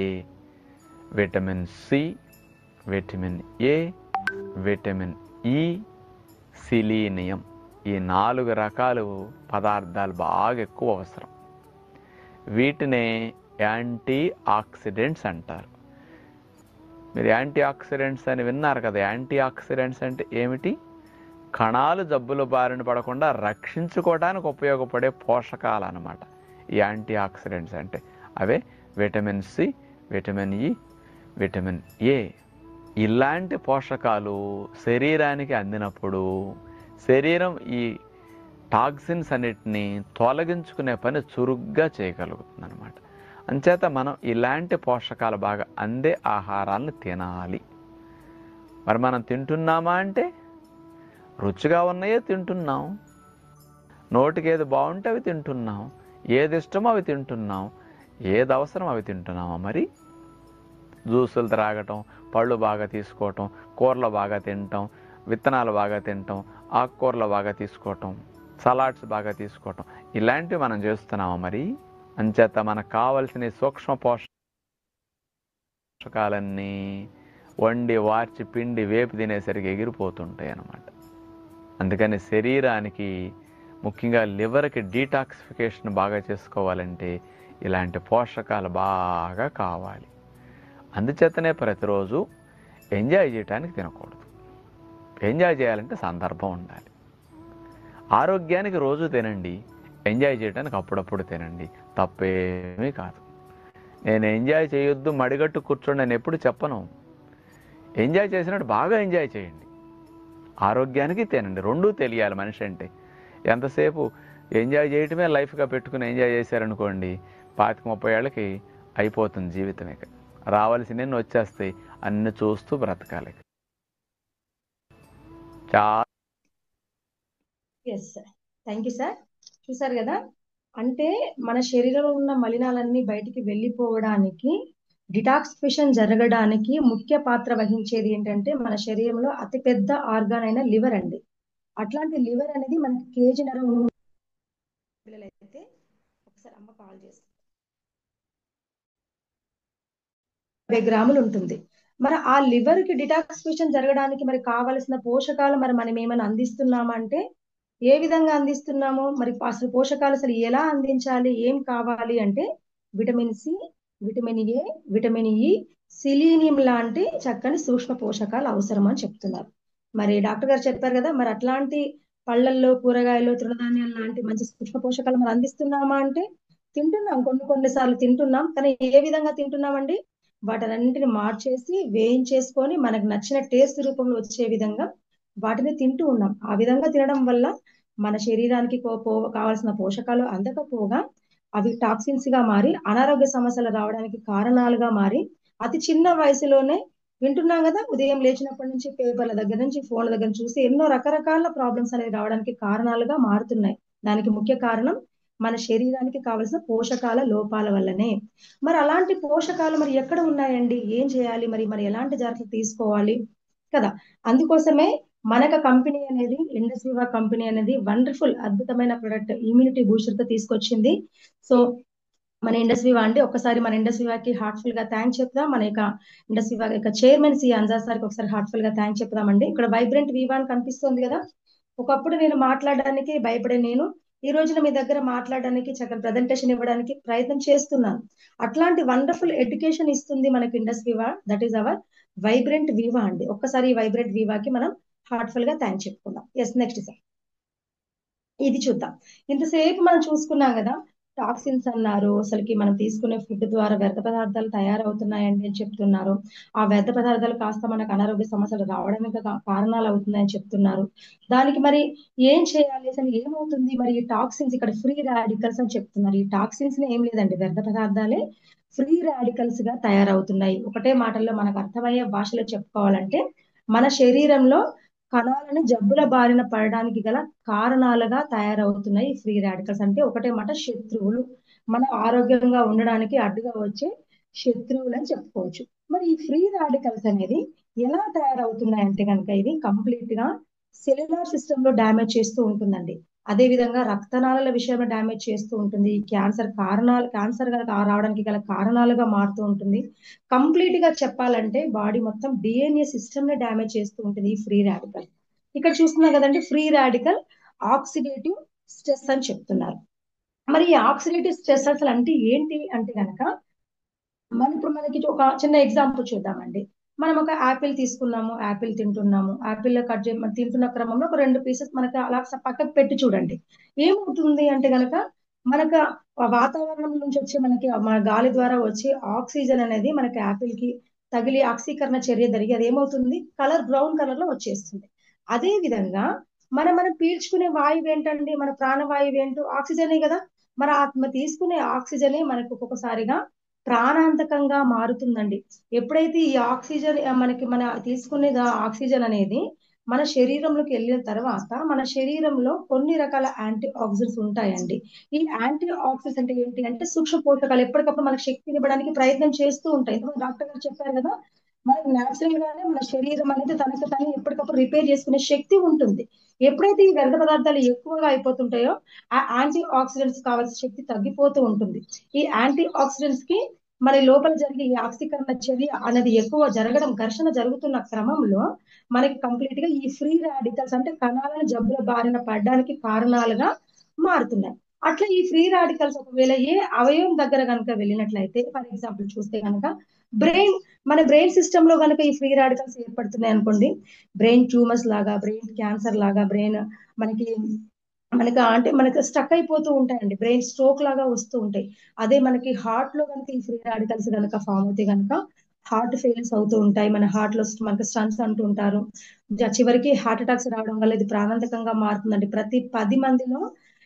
vitamin C, vitamin A, vitamin E, selenium. ఈ 4 రకాలు పదార్థాలు బాగా ఎక్కువ అవసరం. వీటినే యాంటీ ఆక్సిడెంట్స్ అంటారు. మీరు యాంటీ ఆక్సిడెంట్స్ అని విన్నారు కదా. యాంటీ ఆక్సిడెంట్స్ అంటే ఏమిటి? కణాలు జబ్బుల బారిన పడకుండా రక్షించుకోవడానికి ఉపయోగపడే పోషకాలు అన్నమాట ఈ యాంటీ ఆక్సిడెంట్స్ అంటే. అవే vitamin C, vitamin E, vitamin A. ఇలాంటి పోషకాలు శరీరానికి అందినప్పుడు శరీరం ఈ టాక్సిన్స్ అన్నిటినీ తొలగించుకునే పని చురుగ్గా చేయగలుగుతుంది అన్నమాట. అంచేత మనం ఇలాంటి పోషకాలు బాగా అందే ఆహారాలను తినాలి. మరి మనం తింటున్నామా అంటే రుచిగా ఉన్నాయే తింటున్నాం, నోటికి ఏది బాగుంటే అవి తింటున్నాం, ఏది ఇష్టమో అవి తింటున్నాం, ఏది అవసరం అవి తింటున్నామా? మరి జ్యూసులు త్రాగటం, పళ్ళు బాగా తీసుకోవటం, కూరలు బాగా తినటం, విత్తనాలు బాగా తినటం, ఆకుకూరలు బాగా తీసుకోవటం, సలాడ్స్ బాగా తీసుకోవటం, ఇలాంటివి మనం చేస్తున్నామా? మరి అంచేత మనకు కావలసిన సూక్ష్మ పోషకాలన్నీ వండి వార్చి పిండి వేపి తినేసరికి ఎగిరిపోతుంటాయి అన్నమాట. అందుకని శరీరానికి ముఖ్యంగా లివర్కి డీటాక్సిఫికేషన్ బాగా చేసుకోవాలంటే ఇలాంటి పోషకాలు బాగా కావాలి. అందుచేతనే ప్రతిరోజు ఎంజాయ్ చేయడానికి తినకూడదు. ఎంజాయ్ చేయాలంటే సందర్భం ఉండాలి. ఆరోగ్యానికి రోజు తినండి, ఎంజాయ్ చేయడానికి అప్పుడప్పుడు తినండి, తప్పేమీ కాదు. నేను ఎంజాయ్ చేయొద్దు, మడిగట్టు కూర్చోండి అని ఎప్పుడు చెప్పను. ఎంజాయ్ చేసినట్టు బాగా ఎంజాయ్ చేయండి. ఆరోగ్యానికి తినండి, రెండూ తెలియాలి మనిషి అంటే. ఎంతసేపు ఎంజాయ్ చేయటమే లైఫ్గా పెట్టుకుని ఎంజాయ్ చేశారనుకోండి, 25-30 ఏళ్ళకి అయిపోతుంది జీవితం. ఇక రావాల్సినవి వచ్చేస్తాయి, అన్ని చూస్తూ బ్రతకాలి. చాలా yes sir, thank you sir. చూసారు కదా, అంటే మన శరీరంలో ఉన్న మలినాలన్నీ బయటికి వెళ్ళిపోవడానికి, డిటాక్సిఫికేషన్ జరగడానికి ముఖ్య పాత్ర వహించేది ఏంటంటే మన శరీరంలో అతిపెద్ద ఆర్గాన్ అయిన లివర్ అండి. అట్లాంటి లివర్ అనేది మనకి కేజీన్నర పిల్లలైతే, ఒకసారి అమ్మ కాల్ చేస్తుంది, 50 గ్రాములు ఉంటుంది. మరి ఆ లివర్ కి డిటాక్సిఫికేషన్ జరగడానికి మరి కావలసిన పోషకాలు మరి మనం ఏమైనా అందిస్తున్నామా అంటే ఏ విధంగా అందిస్తున్నాము, మరి అసలు పోషకాలు అసలు ఎలా అందించాలి, ఏం కావాలి అంటే vitamin C, vitamin A, vitamin E, selenium లాంటి చక్కని సూక్ష్మ పోషకాలు అవసరం అని చెప్తున్నారు. మరి డాక్టర్ గారు చెప్పారు కదా, మరి అట్లాంటి పళ్ళల్లో, కూరగాయలు, తృణధాన్యాలు లాంటి మంచి సూక్ష్మ పోషకాలు మనం అందిస్తున్నామా అంటే తింటున్నాం, కొన్నిసార్లు తింటున్నాం. కానీ ఏ విధంగా తింటున్నామండి, వాటన్నింటిని మార్చేసి వేయించేసుకొని మనకు నచ్చిన టేస్ట్ రూపంలో వచ్చే విధంగా వాటిని తింటూ ఉన్నాం. ఆ విధంగా తినడం వల్ల మన శరీరానికి కావాల్సిన పోషకాలు అందకపోగా అవి టాక్సిన్స్ గా మారి అనారోగ్య సమస్యలు రావడానికి కారణాలుగా మారి అతి చిన్న వయసులోనే వింటున్నాం కదా, ఉదయం లేచినప్పటి నుంచి పేపర్ల దగ్గర నుంచి ఫోన్ల దగ్గర చూసి ఎన్నో రకరకాల ప్రాబ్లమ్స్ అనేవి రావడానికి కారణాలుగా మారుతున్నాయి. దానికి ముఖ్య కారణం మన శరీరానికి కావలసిన పోషకాల లోపాల వల్లనే. మరి అలాంటి పోషకాలు మరి ఎక్కడ ఉన్నాయండి, ఏం చేయాలి, మరి ఎలాంటి జాగ్రత్తలు తీసుకోవాలి కదా. అందుకోసమే మనక కంపెనీ అనేది, ఇండస్ వివా కంపెనీ అనేది వండర్ఫుల్ అద్భుతమైన ప్రొడక్ట్ ఇమ్యూనిటీ బూస్టర్ తో తీసుకొచ్చింది. సో మన ఇండస్ వివా అండి, ఒకసారి మన ఇండస్ వివాకి హార్ట్ఫుల్ గా థ్యాంక్స్ చెప్దాం. మన యొక్క ఇండస్ వివా యొక్క చైర్మన్ సి అంజాజ్ సార్కి ఒకసారి హార్ట్ఫుల్ గా థ్యాంక్స్ చెప్దామండి. ఇక్కడ వైబ్రెంట్ వివా అని కనిపిస్తుంది కదా, ఒకప్పుడు నేను మాట్లాడడానికి భయపడే నేను ఈ రోజున మీ దగ్గర మాట్లాడడానికి చక్కని ప్రజెంటేషన్ ఇవ్వడానికి ప్రయత్నం చేస్తున్నాను. అట్లాంటి వండర్ఫుల్ ఎడ్యుకేషన్ ఇస్తుంది మనకి Indus Viva, that is our vibrant Viva అండి. ఒక్కసారి ఈ వైబ్రెంట్ వివాకి మనం హార్ట్ఫుల్ గా థ్యాంక్స్ చెప్పుకుందాం. ఎస్, నెక్స్ట్ సార్ ఇది చూద్దాం. ఇంతసేపు మనం చూసుకున్నాం కదా, టాక్సిన్స్ అన్నారు, అసలుకి మనం తీసుకునే ఫుడ్ ద్వారా వ్యర్థ పదార్థాలు తయారవుతున్నాయండి అని చెప్తున్నారు. ఆ వ్యర్థ పదార్థాలు కాస్త మనకు అనారోగ్య సమస్యలు రావడానికి కారణాలు అవుతున్నాయని చెప్తున్నారు. దానికి మరి ఏం చేయాలి, అసలు ఏమవుతుంది, మరి ఈ టాక్సిన్స్ ఇక్కడ ఫ్రీ రాడికల్స్ అని చెప్తున్నారు. ఈ టాక్సిన్స్ ఏం లేదండి, వ్యర్థ పదార్థాలే ఫ్రీ రాడికల్స్ గా తయారవుతున్నాయి. ఒకటే మాటల్లో మనకు అర్థమయ్యే భాషలో చెప్పుకోవాలంటే మన శరీరంలో కణాలను జబ్బుల బారిన పడడానికి గల కారణాలుగా తయారవుతున్నాయి ఫ్రీ రాడికల్స్. అంటే ఒకటే మాట, శత్రువులు, మనం ఆరోగ్యంగా ఉండడానికి అడ్డుగా వచ్చే శత్రువులు అని చెప్పుకోవచ్చు. మరి ఈ ఫ్రీ రాడికల్స్ అనేది ఎలా తయారవుతున్నాయంటే కనుక ఇది కంప్లీట్ గా సెల్యులార్ సిస్టమ్ లో డ్యామేజ్ చేస్తూ ఉంటుందండి. అదే విధంగా రక్తనాళాల విషయంలో డ్యామేజ్ చేస్తూ ఉంటుంది. క్యాన్సర్ రావడానికి గల కారణాలుగా మారుతూ ఉంటుంది. కంప్లీట్ గా చెప్పాలంటే బాడీ మొత్తం డిఎన్ఏ సిస్టమ్ ని డ్యామేజ్ చేస్తూ ఉంటుంది ఈ ఫ్రీ రాడికల్. ఇక్కడ చూస్తున్నా కదండి, ఫ్రీ రాడికల్ ఆక్సిడేటివ్ స్ట్రెస్ అని చెప్తున్నారు. మరి ఈ ఆక్సిడేటివ్ స్ట్రెస్ అసలు అంటే ఏంటి అంటే కనుక ఇప్పుడు మనకి ఒక చిన్న ఎగ్జాంపుల్ చూద్దామండి. మనం ఒక యాపిల్ తీసుకున్నాము, యాపిల్ తింటున్నాము, యాపిల్ కట్ తింటున్న క్రమంలో ఒక 2 పీసెస్ మనకి అలా పక్కకు పెట్టి చూడండి. ఏమవుతుంది అంటే కనుక మనకు వాతావరణం నుంచి వచ్చే మనకి మన గాలి ద్వారా వచ్చే ఆక్సిజన్ అనేది మనకి యాపిల్ కి తగిలి ఆక్సీకరణ చర్య జరిగి అది ఏమవుతుంది, బ్రౌన్ కలర్ లో వచ్చేస్తుంది. అదే విధంగా మనం పీల్చుకునే వాయువు ఏంటండి, మన ప్రాణవాయువు ఏంటో ఆక్సిజనే కదా. మరి తీసుకునే ఆక్సిజనే మనకు ఒక్కొక్కసారిగా ప్రాణాంతకంగా మారుతుందండి. ఎప్పుడైతే ఈ ఆక్సిజన్ మన తీసుకునే ఆక్సిజన్ అనేది మన శరీరంలోకి వెళ్ళిన తర్వాత మన శరీరంలో కొన్ని రకాల యాంటీ ఆక్సిడెంట్స్ ఉంటాయండి. ఈ యాంటీ ఆక్సిడెంట్స్ అంటే ఏంటి అంటే సూక్ష్మ పోషకాలు ఎప్పటికప్పుడు మనకు శక్తిని ఇవ్వడానికి ప్రయత్నం చేస్తూ ఉంటాయి. డాక్టర్ గారు చెప్పారు కదా, మనకి న్యాచురల్ గానే మన శరీరం అనేది తనకు తను ఎప్పటికప్పుడు రిపేర్ చేసుకునే శక్తి ఉంటుంది. ఎప్పుడైతే ఈ వ్యర్థ పదార్థాలు ఎక్కువగా అయిపోతుంటాయో ఆ యాంటీ ఆక్సిడెంట్స్ కావాల్సిన శక్తి తగ్గిపోతూ ఉంటుంది. ఈ యాంటీ ఆక్సిడెంట్స్ కి మన లోపల జరిగే ఈ ఆక్సీకరణ చర్య అనేది ఎక్కువ జరగడం, ఘర్షణ జరుగుతున్న క్రమంలో మనకి కంప్లీట్ గా ఈ ఫ్రీ రాడికల్స్ అంటే కణాలను జబ్బుల బారిన పడడానికి కారణాలుగా మారుతున్నాయి. అట్లా ఈ ఫ్రీ రాడికల్స్ ఒకవేళ ఏ అవయవం దగ్గర కనుక వెళ్ళినట్లయితే, ఫర్ ఎగ్జాంపుల్ చూస్తే కనుక మన బ్రెయిన్ సిస్టమ్ లో కనుక ఈ ఫ్రీ రాడికల్స్ ఏర్పడుతున్నాయి అనుకోండి, బ్రెయిన్ ట్యూమర్స్ లాగా, బ్రెయిన్ క్యాన్సర్ లాగా, బ్రెయిన్ మనకి స్టక్ అయిపోతూ ఉంటాయండి, బ్రెయిన్ స్ట్రోక్ లాగా వస్తూ ఉంటాయి. అదే మనకి హార్ట్ లో కనుక ఈ ఫ్రీ రాడికల్స్ కనుక ఫామ్ అవుతే కనుక హార్ట్ ఫెయిల్స్ అవుతూ ఉంటాయి. మన హార్ట్ లో మనకి స్టంట్స్ అంటూ ఉంటారు. చివరికి హార్ట్ అటాక్స్ రావడం వల్ల ఇది ప్రాణాంతకంగా మారుతుందండి. ప్రతి 10 మందిలో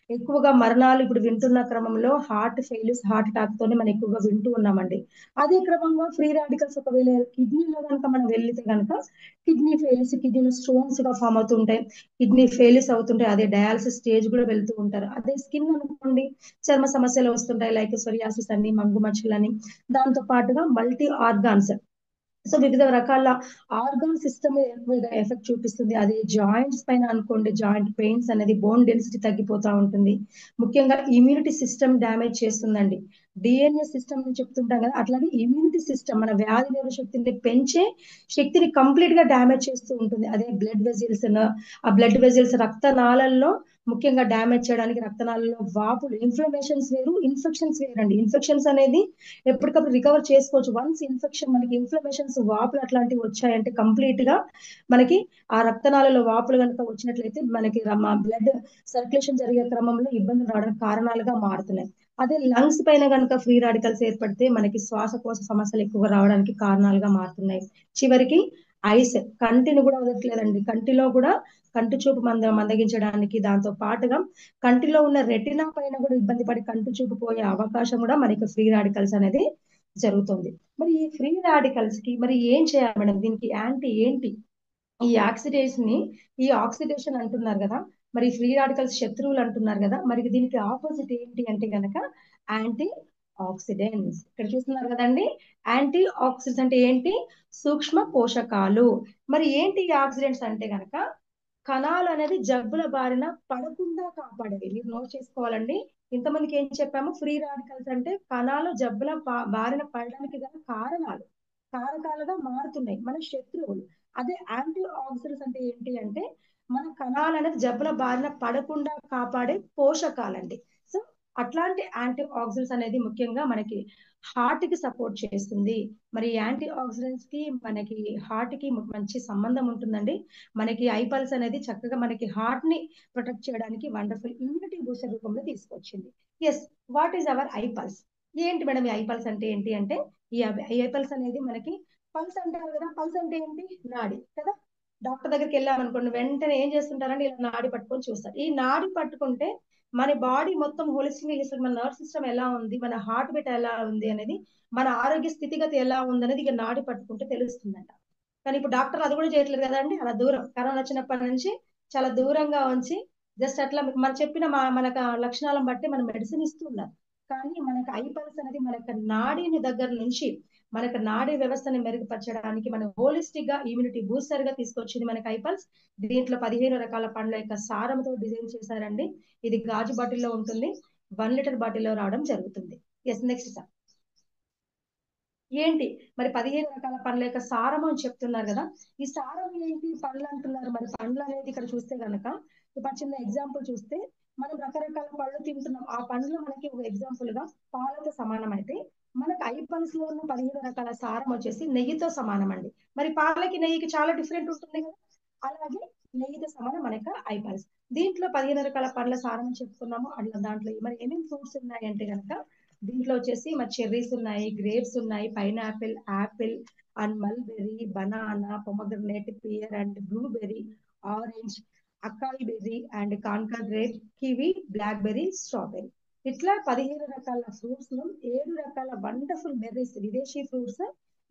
ఎక్కువగా మరణాలు ఇప్పుడు వింటున్న క్రమంలో హార్ట్ ఫెయిల్యూర్స్, హార్ట్ అటాక్ తోనే మనం ఎక్కువగా వింటూ ఉన్నామండి. అదే క్రమంలో ఫ్రీ రాడికల్స్ ఒకవేళ కిడ్నీలో కనుక మనం వెళ్తే కనుక కిడ్నీ ఫెయిల్స్, కిడ్నీలో స్టోన్స్ గా ఫామ్ అవుతుంటాయి, కిడ్నీ ఫెయిల్యూర్స్ అవుతుంటాయి. అదే డయాలసిస్ స్టేజ్ కూడా వెళ్తూ ఉంటారు. అదే స్కిన్ అనుకోండి, చర్మ సమస్యలు వస్తుంటాయి, లైక్ సొరియాసిస్ అని, మంగు మచ్చలని. దాంతో పాటుగా మల్టీ ఆర్గాన్స్, సో వివిధ రకాల ఆర్గాన్ సిస్టమ్ ఎక్కువగా ఎఫెక్ట్ చూపిస్తుంది. అదే జాయింట్స్ పైన అనుకోండి, జాయింట్ పెయిన్స్ అనేది, బోన్ డెన్సిటీ తగ్గిపోతా ఉంటుంది. ముఖ్యంగా ఇమ్యూనిటీ సిస్టమ్ డ్యామేజ్ చేస్తుందండి. డిఎన్ఏ సిస్టమ్ అని చెప్తుంటాం కదా, అట్లాగే ఇమ్యూనిటీ సిస్టమ్ మన వ్యాధి నిరోధక శక్తిని పెంచే శక్తిని కంప్లీట్ గా డ్యామేజ్ చేస్తూ ఉంటుంది. అదే బ్లడ్ వెజిల్స్, ఆ బ్లడ్ వెజిల్స్ రక్తనాళల్లో ముఖ్యంగా డ్యామేజ్ చేయడానికి, రక్తనాళాల్లో వాపులు, ఇన్ఫ్లమేషన్స్ వేరు, ఇన్ఫెక్షన్స్ వేరండి. ఇన్ఫెక్షన్స్ అనేది ఎప్పటికప్పుడు రికవర్ చేసుకోవచ్చు. వన్స్ ఇన్ఫెక్షన్ మనకి ఇన్ఫ్లమేషన్స్, వాపులు అట్లాంటివి వచ్చాయంటే కంప్లీట్ గా మనకి ఆ రక్తనాళాలలో వాపులు కనుక వచ్చినట్లయితే మనకి బ్లడ్ సర్క్యులేషన్ జరిగే క్రమంలో ఇబ్బందులు రావడానికి కారణాలుగా మారుతున్నాయి. అదే లంగ్స్ పైన కనుక ఫ్రీ రాడికల్స్ ఏర్పడితే మనకి శ్వాసకోశ సమస్యలు ఎక్కువగా రావడానికి కారణాలుగా మారుతున్నాయి. చివరికి ఐస్, కంటిని కూడా వదలట్లేదండి. కంటిలో కూడా కంటి చూపు మందగించడానికి, దాంతో పాటుగా కంటిలో ఉన్న రెటినా పైన కూడా ఇబ్బంది పడి కంటి చూపు పోయే అవకాశం కూడా మనకి ఫ్రీ రాడికల్స్ అనేది జరుగుతుంది. మరి ఈ ఫ్రీ రాడికల్స్ కి మరి ఏం చేయాలి మేడం? దీనికి యాంటీ ఏంటి? ఈ ఆక్సిడేషన్ అంటున్నారు కదా, మరి ఫ్రీ రాడికల్స్ శత్రువులు అంటున్నారు కదా, మరి దీనికి ఆపోజిట్ ఏంటి అంటే గనక యాంటీ ఆక్సిడెంట్స్. ఇక్కడ చూస్తున్నారు కదండి, యాంటీ ఆక్సిడెంట్స్ అంటే ఏంటి? సూక్ష్మ పోషకాలు. మరి ఏంటి ఈ ఆక్సిడెంట్స్ అంటే గనక కణాలు అనేది జబ్బుల బారిన పడకుండా కాపాడేవి. మీరు నోట్ చేసుకోవాలండి. ఇంతమందికి ఏం చెప్పాము? ఫ్రీ రాడికల్స్ అంటే కణాలు జబ్బుల బారిన పడడానికి గల కారకాలుగా మారుతున్నాయి, మన శత్రువులు. అదే యాంటీ ఆక్సిడెంట్స్ అంటే ఏంటి అంటే మన కణాలు అనేది జబ్బుల బారిన పడకుండా కాపాడే పోషకాలండి. సో అట్లాంటి యాంటీ ఆక్సిడెంట్స్ అనేది ముఖ్యంగా మనకి హార్ట్ కి సపోర్ట్ చేస్తుంది. మరి యాంటీ ఆక్సిడెంట్స్ కి మనకి హార్ట్ కి మంచి సంబంధం ఉంటుందండి. మనకి ఐపల్స్ అనేది చక్కగా మనకి హార్ట్ ని ప్రొటెక్ట్ చేయడానికి వండర్ఫుల్ ఇమ్యూనిటీ బూస్టర్ రూపంలో తీసుకొచ్చింది. Yes, what is our iPulse? ఏంటి మేడం ఈ ఐపల్స్ అంటే ఏంటి అంటే, ఈ ఐపల్స్ అనేది మనకి పల్స్ అంటారు కదా, పల్స్ అంటే ఏంటి? నాడి కదా. డాక్టర్ దగ్గరికి వెళ్ళామనుకోండి, వెంటనే ఏం చేస్తుంటారంటే ఇలా నాడి పట్టుకొని చూస్తారు. ఈ నాడి పట్టుకుంటే మన బాడీ మొత్తం హోలిస్టిక్ చేస్తారు. మన నర్వ్ సిస్టమ్ ఎలా ఉంది, మన హార్ట్ బీట్ ఎలా ఉంది అనేది, మన ఆరోగ్య స్థితిగతి ఎలా ఉంది అనేది ఇక నాడి పట్టుకుంటే తెలుస్తుందంట. కానీ ఇప్పుడు డాక్టర్లు అది కూడా చేయట్లేదు కదండి. అలా దూరం, కరోనా వచ్చినప్పటి నుంచి చాలా దూరంగా ఉంచి జస్ట్ అట్లా మనం చెప్పిన మనకు లక్షణాలను బట్టి మనం మెడిసిన్ ఇస్తున్నారు. కానీ మనకు ఐపల్స్ అనేది మనకు నాడీని దగ్గర నుంచి మనకు నాడీ వ్యవస్థని మెరుగుపరచడానికి, మన హోలిస్టిక్ గా ఇమ్యూనిటీ బూస్టర్ గా తీసుకొచ్చింది మనకి ఐపల్స్. దీంట్లో 15 రకాల పండ్ల యొక్క సారంతో డిజైన్ చేశారండి. ఇది గాజు బాటిల్లో ఉంటుంది, 1 లీటర్ బాటిల్లో రావడం జరుగుతుంది. Yes, next sir. ఏంటి మరి 15 రకాల పండ్ల యొక్క సారం అని చెప్తున్నారు కదా, ఈ సారం ఏంటి? పండ్లు అంటున్నారు. మరి పండ్లు అనేది ఇక్కడ చూస్తే కనుక ఇప్పుడు చిన్న ఎగ్జాంపుల్ చూస్తే, మనం రకరకాల పళ్ళు తింటున్నాం. ఆ పండ్లు మనకి ఒక ఎగ్జాంపుల్ గా పాలతో సమానం అయితే, మనకు ఐపల్స్ లో ఉన్న 15 రకాల సారం వచ్చేసి నెయ్యితో సమానం అండి. మరి పాలకి నెయ్యికి చాలా డిఫరెంట్ ఉంటుంది కదా, అలాగే నెయ్యితో సమానం మనకు ఐపల్స్. దీంట్లో 15 రకాల పండ్ల సారం అని చెప్పుకున్నాము. అట్లా దాంట్లో మరి ఏమేమి ఫ్రూట్స్ ఉన్నాయి అంటే కనుక, దీంట్లో వచ్చేసి మరి చెర్రీస్ ఉన్నాయి, గ్రేప్స్ ఉన్నాయి, pineapple, apple and mulberry, banana, pomegranate, pear and blueberry, orange, acai berry and concord grape, kiwi, blackberry, strawberry. ఇట్లా 15 రకాల ఫ్రూట్స్ లో 7 రకాల వండర్ఫుల్ బెర్రీస్, విదేశీ ఫ్రూట్స్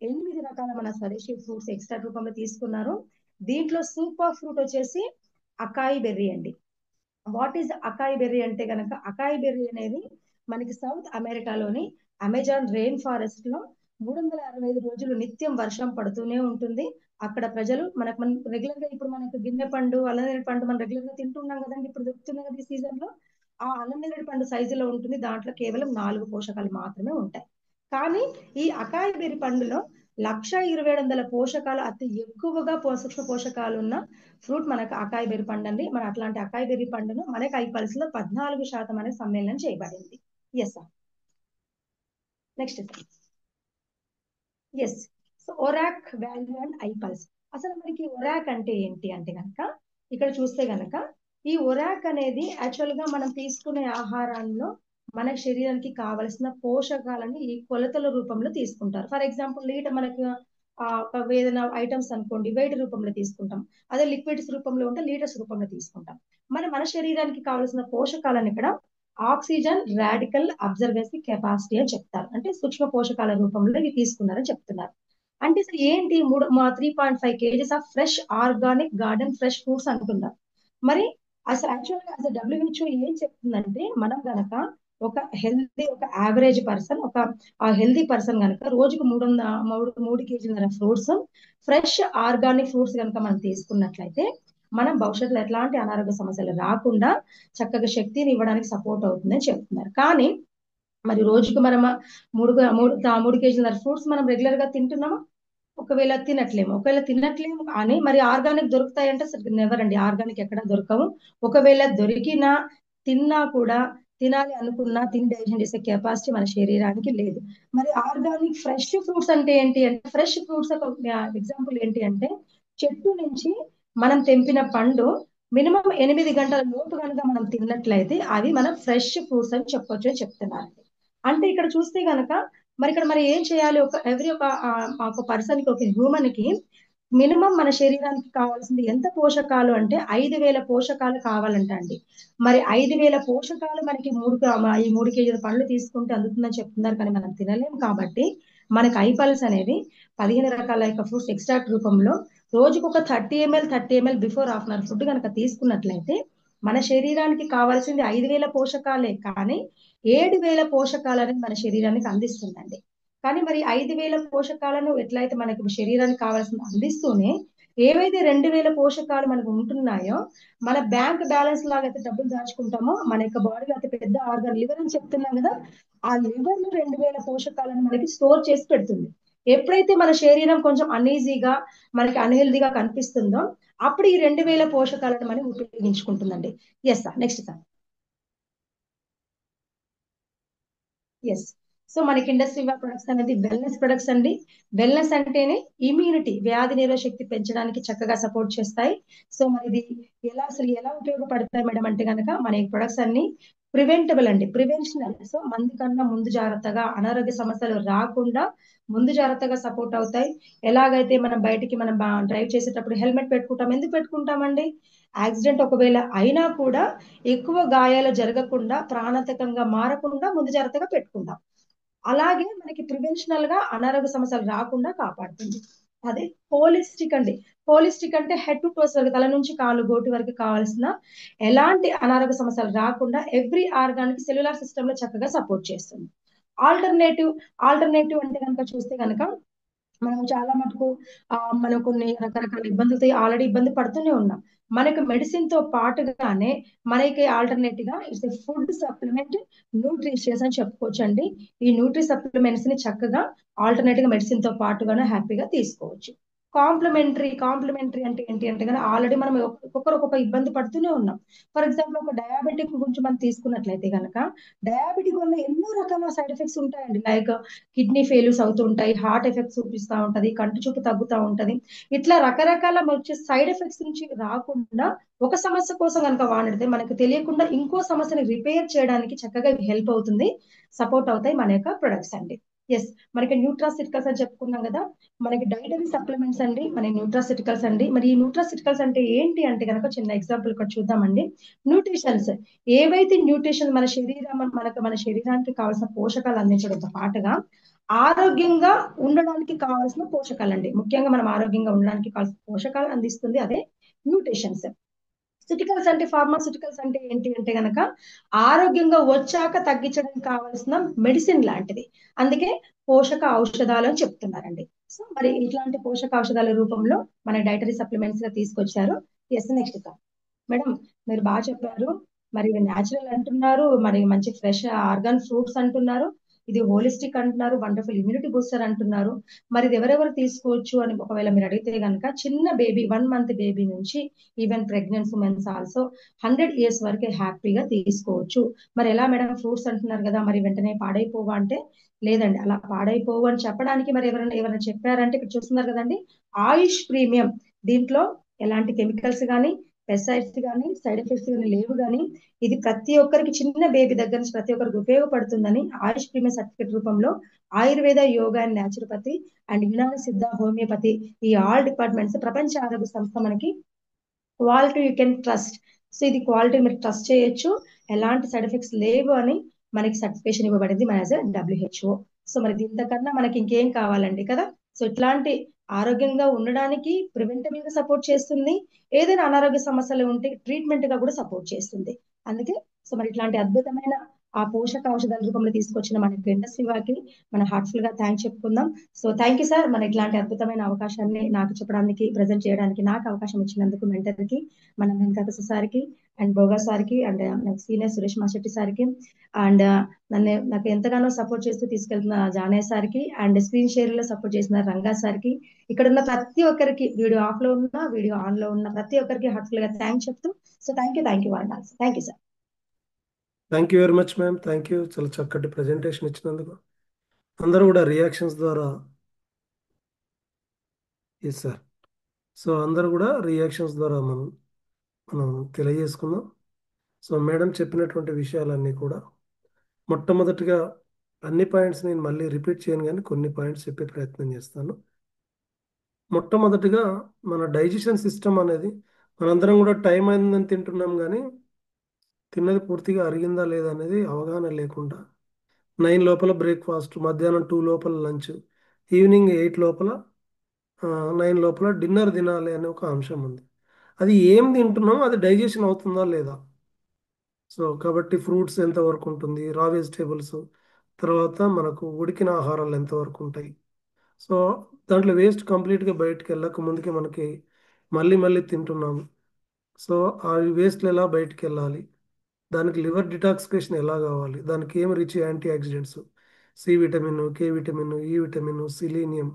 8 రకాల మన స్వదేశీ ఫ్రూట్స్ ఎక్స్ట్రా రూపంలో తీసుకున్నారు. దీంట్లో సూపర్ ఫ్రూట్ వచ్చేసి అకాయ్ బెర్రీ అండి. వాట్ ఈస్ అకాయ్ బెర్రీ అంటే కనుక, అకాయ్ బెర్రీ అనేది మనకి సౌత్ అమెరికాలోని అమెజాన్ రెయిన్ ఫారెస్ట్ లో 365 రోజులు నిత్యం వర్షం పడుతూనే ఉంటుంది. అక్కడ ప్రజలు మనకు రెగ్యులర్ గా ఇప్పుడు మనకు గిన్నె పండు, అల్లనేరేడు పండు మనం రెగ్యులర్ గా తింటున్నాం కదండి, ఇప్పుడు దొరుకుతుంది కదా ఈ సీజన్ లో. ఆ అల్లనేరేడు పండు సైజులో ఉంటుంది. దాంట్లో కేవలం 4 పోషకాలు మాత్రమే ఉంటాయి. కానీ ఈ అకాయ్ బెర్రీ పండులో 1,27,000 పోషకాలు, అతి ఎక్కువగా సూక్ష్మ పోషకాలు ఉన్న ఫ్రూట్ మనకు అకాయ్ బెర్రీ పండు అండి. మన అట్లాంటి అకాయ్ బెర్రీ పండును మనకి ఐపల్స్ లో 14% అనేది సమ్మేళనం చేయబడింది. Yes sir. Next yes, so ORAC value and iPulse. అసలు మనకి ఒరాక్ అంటే ఏంటి అంటే కనుక, ఇక్కడ చూస్తే గనక ఈ ఒరాక్ అనేది యాక్చువల్ గా మనం తీసుకునే ఆహారంలో మన శరీరానికి కావలసిన పోషకాలని ఈ కొలతల రూపంలో తీసుకుంటారు. ఫర్ ఎగ్జాంపుల్ లీటర్ మనకు ఏదైనా ఐటమ్స్ అనుకోండి వెయిట్ రూపంలో తీసుకుంటాం. అదే లిక్విడ్స్ రూపంలో ఉంటే లీటర్స్ రూపంలో తీసుకుంటాం. మరి మన శరీరానికి కావలసిన పోషకాలను ఇక్కడ ఆక్సిజన్ రాడికల్ అబ్జర్వేసి కెపాసిటీ అని చెప్తారు. అంటే సూక్ష్మ పోషకాల రూపంలో ఇవి తీసుకున్నారని చెప్తున్నారు. అంటే అసలు ఏంటి 3.5 kgs of fresh organic garden fresh fruits అంటున్నారు. మరి అసలు యాక్చువల్గా అసలు WHO ఏం చెప్తుందంటే మనం గనక ఒక యావరేజ్ పర్సన్ హెల్దీ పర్సన్ కనుక రోజుకు 3 kg fruits fresh organic fruits కనుక మనం తీసుకున్నట్లయితే మనం భవిష్యత్తులో ఎట్లాంటి అనారోగ్య సమస్యలు రాకుండా చక్కగా శక్తిని ఇవ్వడానికి సపోర్ట్ అవుతుందని చెప్తున్నారు. కానీ మరి రోజుకు మనం 3 kg ఫ్రూట్స్ మనం రెగ్యులర్ గా తింటున్నామా? ఒకవేళ తినట్లేము కానీ మరి ఆర్గానిక్ దొరుకుతాయంటే నెవర్ అండి. ఆర్గానిక్ ఎక్కడ దొరకవు. ఒకవేళ దొరికినా తిన్నా కూడా తినాలి అనుకున్నా తిని డైజెషన్ చేసే కెపాసిటీ మన శరీరానికి లేదు. మరి ఆర్గానిక్ ఫ్రెష్ ఫ్రూట్స్ అంటే ఏంటి అంటే ఫ్రెష్ ఫ్రూట్స్ ఒక ఎగ్జాంపుల్ ఏంటి అంటే చెట్టు నుంచి మనం తెంపిన పండు మినిమం 8 గంటల లోపు కనుక మనం తిన్నట్లయితే అవి మనం ఫ్రెష్ ఫ్రూట్స్ అని చెప్పొచ్చు అని చెప్తున్నారు. అంటే ఇక్కడ చూస్తే గనక మరి ఇక్కడ మరి ఏం చేయాలి? ఒక పర్సన్ కి ఒక హ్యూమన్ కి మినిమం మన శరీరానికి కావాల్సింది ఎంత పోషకాలు అంటే 5,000 పోషకాలు కావాలంట అండి. మరి 5,000 పోషకాలు మనకి ఈ 3 kg పండ్లు తీసుకుంటే అందుతుందని చెప్తున్నారు. కానీ మనం తినలేం కాబట్టి మనకి ఐపల్స్ అనేది 15 రకాల యొక్క ఫ్రూట్స్ ఎక్స్ట్రాక్ట్ రూపంలో రోజుకు ఒక 30 ml before half an hour food కనుక తీసుకున్నట్లయితే మన శరీరానికి కావాల్సింది 5,000 పోషకాలే కానీ 7,000 పోషకాలు అనేది మన శరీరానికి అందిస్తుందండి. కానీ మరి 5,000 పోషకాలను ఎట్లయితే మనకి శరీరానికి కావాల్సింది అందిస్తూనే ఏవైతే 2,000 పోషకాలు మనకు ఉంటున్నాయో మన బ్యాంక్ బ్యాలెన్స్ లాగా అయితే డబ్బులు దాచుకుంటామో మన యొక్క బాడీలో అతి పెద్ద ఆర్గాన్ లివర్ అని చెప్తున్నాం కదా, ఆ లివర్ లో 2,000 పోషకాలను మనకి స్టోర్ చేసి పెడుతుంది. ఎప్పుడైతే మన శరీరం కొంచెం అనీజీగా మనకి అన్హెల్దీగా కనిపిస్తుందో అప్పుడు ఈ 2,000 పోషకాలను మనం ఉపయోగించుకుంటుందండి. Yes sir, next sir. Yes, so మనకి ఇండస్ట్రీ ప్రొడక్ట్స్ అనేది వెల్నెస్ ప్రొడక్ట్స్ అండి. వెల్నెస్ అంటేనే ఇమ్యూనిటీ, వ్యాధి నిరోధక శక్తి పెంచడానికి చక్కగా సపోర్ట్ చేస్తాయి. సో మరి ఇది ఎలా ఉపయోగపడతాయి మేడం అంటే కనుక మన ఈ ప్రొడక్ట్స్ అన్ని ప్రివెంటబుల్ అండి, ప్రివెన్షనల్. సో మందు కన్నా ముందు జాగ్రత్తగా అనారోగ్య సమస్యలు రాకుండా ముందు జాగ్రత్తగా సపోర్ట్ అవుతాయి. ఎలాగైతే మనం బయటికి మనం డ్రైవ్ చేసేటప్పుడు హెల్మెట్ పెట్టుకుంటాం, ఎందుకు పెట్టుకుంటామండి? యాక్సిడెంట్ ఒకవేళ అయినా కూడా ఎక్కువ గాయాలు జరగకుండా ప్రాణాంతకంగా మారకుండా ముందు జాగ్రత్తగా పెట్టుకుంటాం. అలాగే మనకి ప్రివెన్షనల్ గా అనారోగ్య సమస్యలు రాకుండా కాపాడుతుంది. అదే హోలిస్టిక్ అండి. హోలిస్టిక్ అంటే హెడ్ టు టోస్ వరకు, తల నుంచి కాలు గోటి వరకు కావాల్సిన ఎలాంటి అనారోగ్య సమస్యలు రాకుండా ఎవ్రీ ఆర్గాన్ సెల్యులార్ సిస్టమ్ లో చక్కగా సపోర్ట్ చేస్తుంది. ఆల్టర్నేటివ్ అంటే కనుక చూస్తే కనుక మనం చాలా మటుకు మనం కొన్ని రకరకాల ఇబ్బందులతో ఆల్రెడీ ఇబ్బంది పడుతూనే ఉన్నాం. మనకి మెడిసిన్ తో పాటుగానే మనకి ఆల్టర్నేటివ్ గా ఇట్స్ ఫుడ్ సప్లిమెంట్ న్యూట్రిషియస్ అని చెప్పుకోవచ్చు అండి. ఈ న్యూట్రి సప్లిమెంట్స్ ని చక్కగా ఆల్టర్నేటివ్ గా మెడిసిన్ తో పాటుగానే హ్యాపీగా తీసుకోవచ్చు. కాంప్లిమెంటరీ అంటే ఏంటి అంటే కనుక ఆల్రెడీ మనం ఒక్కొక్క ఇబ్బంది పడుతూనే ఉన్నాం. ఫర్ ఎగ్జాంపుల్ ఒక డయాబెటిక్ గురించి మనం తీసుకున్నట్లయితే కనుక డయాబెటిక్ వల్ల ఎన్నో రకాల సైడ్ ఎఫెక్ట్స్ ఉంటాయండి. లైక్ కిడ్నీ ఫెయిల్యూర్స్ అవుతుంటాయి, హార్ట్ ఎఫెక్ట్స్ చూపిస్తూ ఉంటది, కంటి చూపు తగ్గుతూ ఉంటది. ఇట్లా రకరకాల వచ్చే సైడ్ ఎఫెక్ట్స్ నుంచి రాకుండా ఒక సమస్య కోసం కనుక వాడితే మనకు తెలియకుండా ఇంకో సమస్యని రిపేర్ చేయడానికి చక్కగా హెల్ప్ అవుతుంది, సపోర్ట్ అవుతాయి మన యొక్క ప్రొడక్ట్స్ అండి. ఎస్, మనకి న్యూట్రాసిటికల్స్ అని చెప్పుకున్నాం కదా, మనకి డైటరీ సప్లిమెంట్స్ అండి, మన న్యూట్రాసిటికల్స్ అండి. మరి ఈ న్యూట్రాసిటికల్స్ అంటే ఏంటి అంటే కనుక చిన్న ఎగ్జాంపుల్ ఇక్కడ చూద్దామండి. న్యూట్రిషన్స్ ఏవైతే న్యూట్రిషన్ మన శరీరానికి కావాల్సిన పోషకాలు అందించడంతో పాటుగా ఆరోగ్యంగా ఉండడానికి కావాల్సిన పోషకాలు అండి. ముఖ్యంగా మనం ఆరోగ్యంగా ఉండడానికి కావాల్సిన పోషకాలు అందిస్తుంది అదే న్యూట్రిషన్స్. ఫార్మాసిటికల్స్ అంటే ఏంటి అంటే గనక ఆరోగ్యంగా వచ్చాక తగ్గించడానికి కావాల్సిన మెడిసిన్ లాంటిది, అందుకే పోషక ఔషధాలు అని చెప్తున్నారండి. సో మరి ఇట్లాంటి పోషక ఔషధాల రూపంలో మన డైటరీ సప్లిమెంట్స్ గా తీసుకొచ్చారు. Yes, next sir. మేడం మీరు బాగా చెప్పారు. మరి న్యాచురల్ అంటున్నారు, మరి మంచి ఫ్రెష్ ఆర్గాన్ ఫ్రూట్స్ అంటున్నారు, ఇది హోలిస్టిక్ అంటున్నారు, వండర్ఫుల్ ఇమ్యూనిటీ బూస్టర్ అంటున్నారు. మరి ఇది ఎవరెవరు తీసుకోవచ్చు అని ఒకవేళ మీరు అడిగితే కనుక చిన్న బేబీ 1 month బేబీ నుంచి even pregnant womens also 100 years వరకే హ్యాపీగా తీసుకోవచ్చు. మరి ఎలా మేడం ఫ్రూట్స్ అంటున్నారు కదా, మరి వెంటనే పాడైపోవా అంటే లేదండి, అలా పాడైపోవు అని చెప్పడానికి మరి ఎవరైనా చెప్పారంటే ఇక్కడ చూస్తున్నారు కదండి, ఆయుష్ ప్రీమియం. దీంట్లో ఎలాంటి కెమికల్స్ కానీ పెస్టిసైడ్స్ కానీ సైడ్ ఎఫెక్ట్స్ కానీ లేవు, కానీ ఇది ప్రతి ఒక్కరికి చిన్న బేబీ దగ్గర నుంచి ప్రతి ఒక్కరికి ఉపయోగపడుతుందని ఆయుష్ ప్రీమియర్ సర్టిఫికేట్ రూపంలో Ayurveda, yoga and naturopathy and Unani సిద్ధ, హోమియోపతి ఈ ఆల్ డిపార్ట్మెంట్స్ ప్రపంచ ఆరోగ్య సంస్థ మనకి quality you can trust. So ఇది క్వాలిటీ మీరు ట్రస్ట్ చేయొచ్చు, ఎలాంటి సైడ్ ఎఫెక్ట్స్ లేవు అని మనకి సర్టిఫికేషన్ ఇవ్వబడింది మన యాజ్ WHO. సో మరి ఇంతకన్నా మనకి ఇంకేం కావాలండి కదా. సో ఇట్లాంటి ఆరోగ్యంగా ఉండడానికి ప్రివెంటబుల్ గా సపోర్ట్ చేస్తుంది, ఏదైనా అనారోగ్య సమస్యలు ఉంటే ట్రీట్మెంట్ గా కూడా సపోర్ట్ చేస్తుంది. అందుకే సో మరి ఇట్లాంటి అద్భుతమైన ఆ పోషక ఔషధాల రూపంలో తీసుకొచ్చిన మనకి ఇండస్ట్రీ వారికి మన హార్ట్ఫుల్ గా థ్యాంక్స్ చెప్పుకుందాం. సో థ్యాంక్ యూ సార్, మన ఇట్లాంటి అద్భుతమైన అవకాశాన్ని నాకు చెప్పడానికి, ప్రజెంట్ చేయడానికి నాకు అవకాశం ఇచ్చినందుకు మెంటర్ కి, మన వెంకట సార్కి అండ్ భోగా సార్కి అండ్ నాకు సీనియర్ సురేష్ మాశెట్టి సార్కి అండ్ నాకు ఎంతగానో సపోర్ట్ చేస్తూ తీసుకెళ్తున్న జానయ్య సార్కి అండ్ స్క్రీన్ షేర్ లో సపోర్ట్ చేసిన రంగా సార్కి, ఇక్కడ ఉన్న ప్రతి ఒక్కరికి వీడియో ఆఫ్ లో ఉన్న వీడియో ఆన్ లో ఉన్న ప్రతి ఒక్కరికి హార్ట్ఫుల్ గా థ్యాంక్స్ చెప్తూ so thank you thank you sir. Thank you very much ma'am, thank you. చాలా చక్కటి ప్రజెంటేషన్ ఇచ్చినందుకు. అందరూ కూడా రియాక్షన్స్ ద్వారా, ఎస్ సార్, సో అందరూ కూడా రియాక్షన్స్ ద్వారా మనం తెలియజేసుకుందాం. సో మేడం చెప్పినటువంటి విషయాలన్నీ కూడా మొట్టమొదటిగా అన్ని పాయింట్స్ నేను మళ్ళీ రిపీట్ చేయను, కానీ కొన్ని పాయింట్స్ చెప్పే ప్రయత్నం చేస్తాను. మొట్టమొదటిగా మన డైజెషన్ సిస్టమ్ అనేది, మనందరం కూడా టైం అయిందని తింటున్నాం, కానీ తిన్నది పూర్తిగా అరిగిందా లేదా అనేది అవగాహన లేకుండా 9 లోపల బ్రేక్ఫాస్ట్, మధ్యాహ్నం 2 లోపల లంచ్, ఈవినింగ్ 8 లోపల 9 లోపల డిన్నర్ తినాలి అనే ఒక అంశం ఉంది. అది ఏం తింటున్నాం, అది డైజెషన్ అవుతుందా లేదా. సో కాబట్టి ఫ్రూట్స్ ఎంతవరకు ఉంటుంది, రా వెజిటేబుల్స్, తర్వాత మనకు ఉడికిన ఆహారాలు ఎంతవరకు ఉంటాయి. సో దాంట్లో వేస్ట్ కంప్లీట్గా బయటకు వెళ్ళక ముందుకే మనకి మళ్ళీ మళ్ళీ తింటున్నాము. సో ఆ వేస్ట్లు ఎలా బయటకు వెళ్ళాలి, దానికి లివర్ డిటాక్సిఫికేషన్ ఎలా కావాలి, దానికి ఏం rich antioxidants, C vitamin, K vitamin, E vitamin, selenium.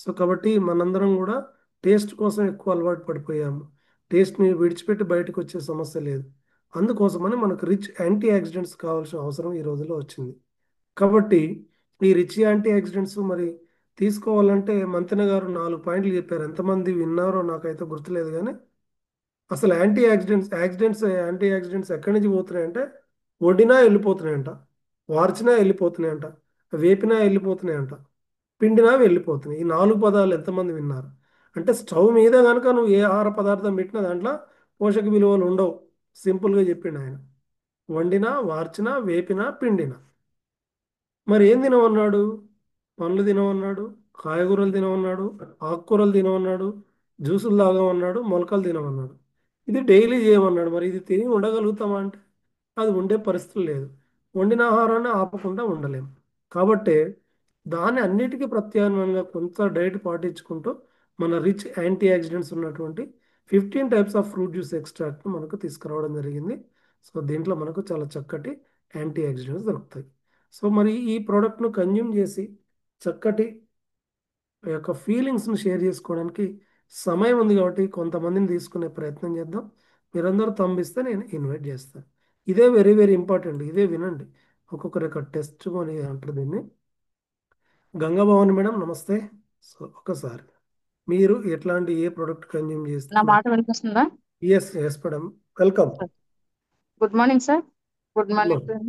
So కాబట్టి మనందరం కూడా టేస్ట్ కోసం ఎక్కువ అలవాటు పడిపోయాము. టేస్ట్ని విడిచిపెట్టి బయటకు వచ్చే సమస్య లేదు. అందుకోసమని మనకు రిచ్ యాంటీ ఆక్సిడెంట్స్ కావాల్సిన అవసరం ఈ రోజుల్లో వచ్చింది. కాబట్టి ఈ రిచ్ యాంటీ ఆక్సిడెంట్స్ మరి తీసుకోవాలంటే మంతెన గారు 4 పాయింట్లు చెప్పారు. ఎంతమంది విన్నారో నాకైతే గుర్తులేదు, కానీ అసలు యాంటీ ఆక్సిడెంట్స్ ఎక్కడి నుంచి పోతున్నాయంటే వడ్డినా వెళ్ళిపోతున్నాయంట, వార్చినా వెళ్ళిపోతున్నాయంట, వేపినా వెళ్ళిపోతున్నాయంట, పిండినా వెళ్ళిపోతున్నాయి. ఈ 4 పదాలు ఎంతమంది విన్నారు? అంటే స్టవ్ మీద కనుక నువ్వు ఏ ఆహార పదార్థం పెట్టినా దాంట్లో పోషక విలువలు ఉండవు. సింపుల్గా చెప్పిండు ఆయన. వండినా, వార్చినా, వేపినా, పిండినా. మరి ఏం తినమన్నాడు? పండ్లు తినమన్నాడు, కాయగూరలు తినమన్నాడు, ఆకుకూరలు తినమన్నాడు, జ్యూసులు తాగమన్నాడు, మొలకలు తినమన్నాడు. ఇది డైలీ చేయమన్నాడు. మరి ఇది తిని ఉండగలుగుతామా అంటే అది ఉండే పరిస్థితులు లేదు. వండిన ఆహారాన్ని ఆపకుండా ఉండలేము. కాబట్టి దాని అన్నిటికీ ప్రత్యామ్నాయంగా కొంత డైట్ పాటించుకుంటూ మన రిచ్ యాంటీ ఆక్సిడెంట్స్ ఉన్నటువంటి 15 types of fruit juice extract మనకు తీసుకురావడం జరిగింది. సో దీంట్లో మనకు చాలా చక్కటి యాంటీ ఆక్సిడెంట్స్ దొరుకుతాయి. సో మరి ఈ ప్రోడక్ట్ను కన్జ్యూమ్ చేసి చక్కటి యొక్క ఫీలింగ్స్ను షేర్ చేసుకోవడానికి సమయం ఉంది, కాబట్టి కొంతమందిని తీసుకునే ప్రయత్నం చేద్దాం. మీరందరూ తంబిస్తే నేను ఇన్వైట్ చేస్తాను. ఇదే వెరీ వెరీ ఇంపార్టెంట్. ఇదే వినండి. ఒక్కొక్కరి యొక్క టెస్ట్ అని అంటారు దీన్ని. గంగాభవాని మేడం నమస్తే. సో ఒకసారి మీరు ఎట్లాంటి ఏ ప్రోడక్ట్ కన్జ్యూమ్ నా చేస్తున్నారు? మాట వినిపిస్తుందా? Yes yes madam, welcome. Good morning sir. Good morning sir.